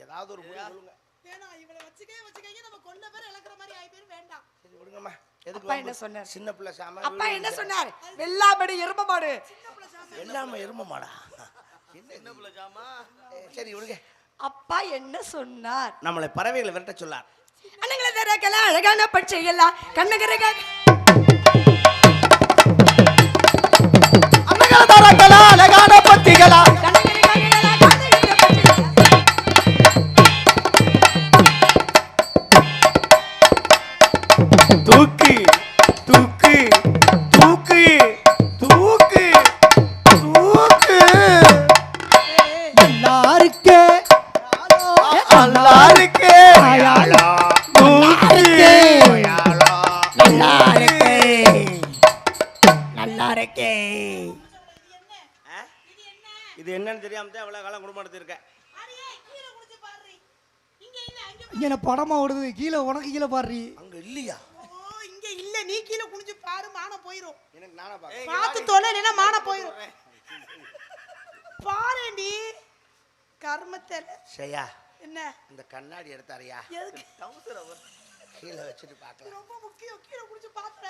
ஏதாவது ஒரு முடிவு சொல்லுங்க. வேணாம் இவளை வச்சுக்கங்க நம்ம கொண்ட பேர் இழக்கிற மாதிரி ஆயி பேர் வேண்டாம். சரி விடுங்கம்மா. அப்பா என்ன சொன்னார்? சின்ன பிள்ளை சாம அப்பா என்ன சொன்னார்? வெள்ளாமடி எரும மாடு. எல்லாமே எரும மாடா என்ன புள்ள ஜாமா? சரி விடுங்க. அப்பா என்ன சொன்னார்? நம்மளை பறவைகளை விரட்ட சொல்லார். அண்ணங்களை தரக்கலாம் அழகான பச்சையெல்லாம் கண்ணகரக அம்மகள தரக்கலாம் அழகான பத்திகளா தூக்கு தூக்கு தூக்கு தூக்கு தூக்கு நல்லா இருக்கு நல்லா இருக்கு தூக்கு நல்லா இருக்கு நல்லா இருக்கு. இது என்னன்னு தெரியாம தான் இவ்வளவு காலம் குடும்பம் நடத்திருக்கேன். அடியே கீழ குடிச்சு பாருடி. இங்க இல்ல அங்க. இங்க என்ன படமா ஓடுது கீழே உனக்கு கீழே பாடுறி. அங்க இல்லையா? ஓ இங்க இல்ல நீ கீழ குடிச்சு பாரு மானம் போயிரும். எனக்கு நானா பாக்க பார்த்து தொலை இல்லனா மானம் போயிரும். பாருடி கர்மத்தல. சரியா என்ன இந்த கண்ணாடி எடுத்தாரியா எதுக்கு கீழே வச்சுட்டு பார்க்கலாம். ரொம்ப முக்கியம் கீழ குடிச்சு பாத்துற.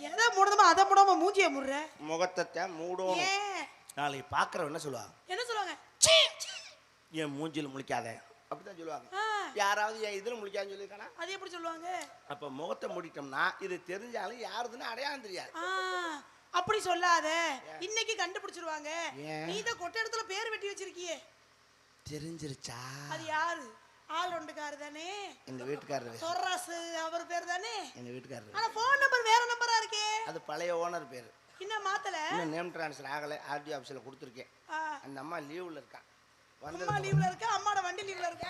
எதை மூடணுமோ அதை மூடாம மூஞ்சிய முடுற. முகத்தை மூடணும். ஏன் நாளைக்கு பார்க்கறவங்க என்ன சொல்லுவாங்க? என்ன சொல்லுவாங்க? என் மூஞ்சில முழிக்காத அப்படிதான் சொல்லுவாங்க. ஆ, யாராவது என் இதுல முழிக்காதுன்னு சொல்லியிருக்கானா? அது எப்படி சொல்லுவாங்க? அப்ப முகத்தை மூடிட்டோம்னா இது தெரிஞ்சாலும் யாருதுன்னு அடையாளம் தெரியாது. ஆ, அப்படி சொல்லாத. இன்னைக்கு கண்டுபிடிச்சிருவாங்க. ஏன்? நீ தான் கொட்டை இடத்துல பேர் வெட்டி வச்சிருக்கியே. தெரிஞ்சிருச்சா? அது யாரு? ஆள் ஒண்டுக்காரு தானே? எங்க வீட்டுக்காரரு. சொர்ராசு அவர் பேர் தானே? எங்க வீட்டுக்காரரு. ஆனா போன் நம்பர் வேற நம்பரா இருக்கே. அது பழைய ஓனர் பேரு. இன்னும் மாத்தல. இன்னும் நேம் ட்ரான்ஸ்ஃபர் ஆகல. ஆர்டி ஆபீஸ்ல கொடுத்துருக்கேன். ஆ, அந்த அம்மா லீவ்ல இருக்கா. அம்மா லீவ்ல இருக்க, அம்மாட வண்டி லீவ்ல இருக்க.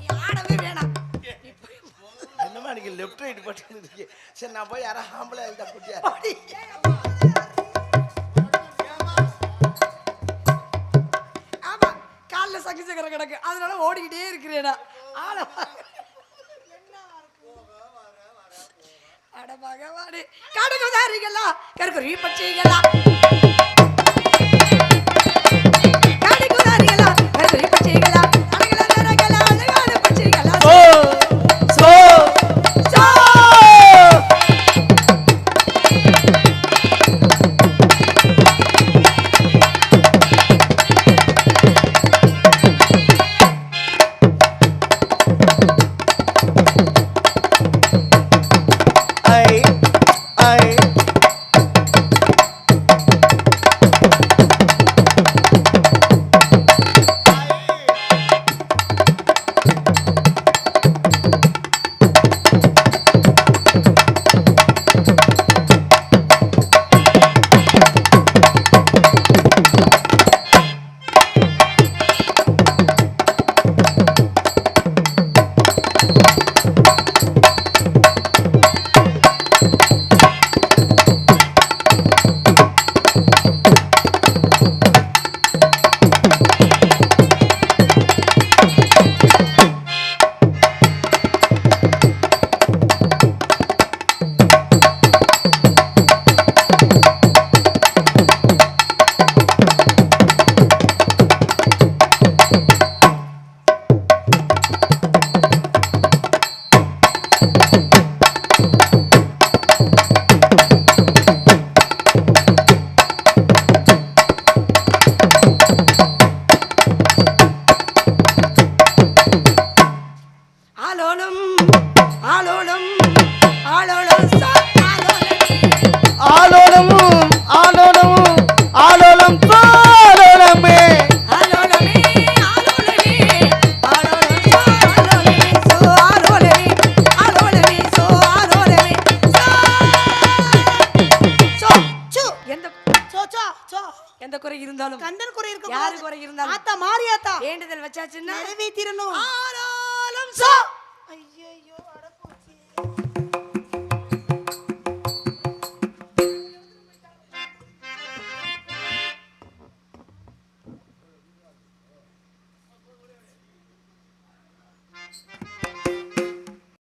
நீ ஆடவே வேணாம். என்னமா நீங்க லெஃப்ட் ரைட் பட்டு இருக்கீங்க. சரி நான் போய் யாரா ஆம்பளை எழுத குட்டியா. ஆமா கால்ல சங்கு சக்கர கிடக்கு அதனால ஓடிக்கிட்டே இருக்கிறேனா. ஆள அட பகவானே காடுகுதாரிகளா கருக்குருவி பச்சைகளா காடுகுதாரிகளா கருக்குருவி பச்சைகளா அழகல தரகல அழகான பச்சைகளா சோ சோ ஐ ஐ ஆலோலம் ஆலோலம் ஆலோலம் ஆலோலமும் ஆலோலமும் ஆலோலம் ஆலோலமே ஆலோலமே ஆலோலமே ஆலோலம் ஆலோலமே சோ ஆலோலமே ஆலோலமே சோ ஆலோலமே சோ சோ எந்த சோ சோ சோ எந்த குறை இருந்தாலும் கண்டன் குறை இருக்க யாரு குறை இருந்தாலும் ஆத்தா மாரியாத்தா வேண்டுதல் வச்சாச்சுன்னா நிறைவேத்திரணும். ஆலோலம் சோ ஐயையோ அட போச்சு.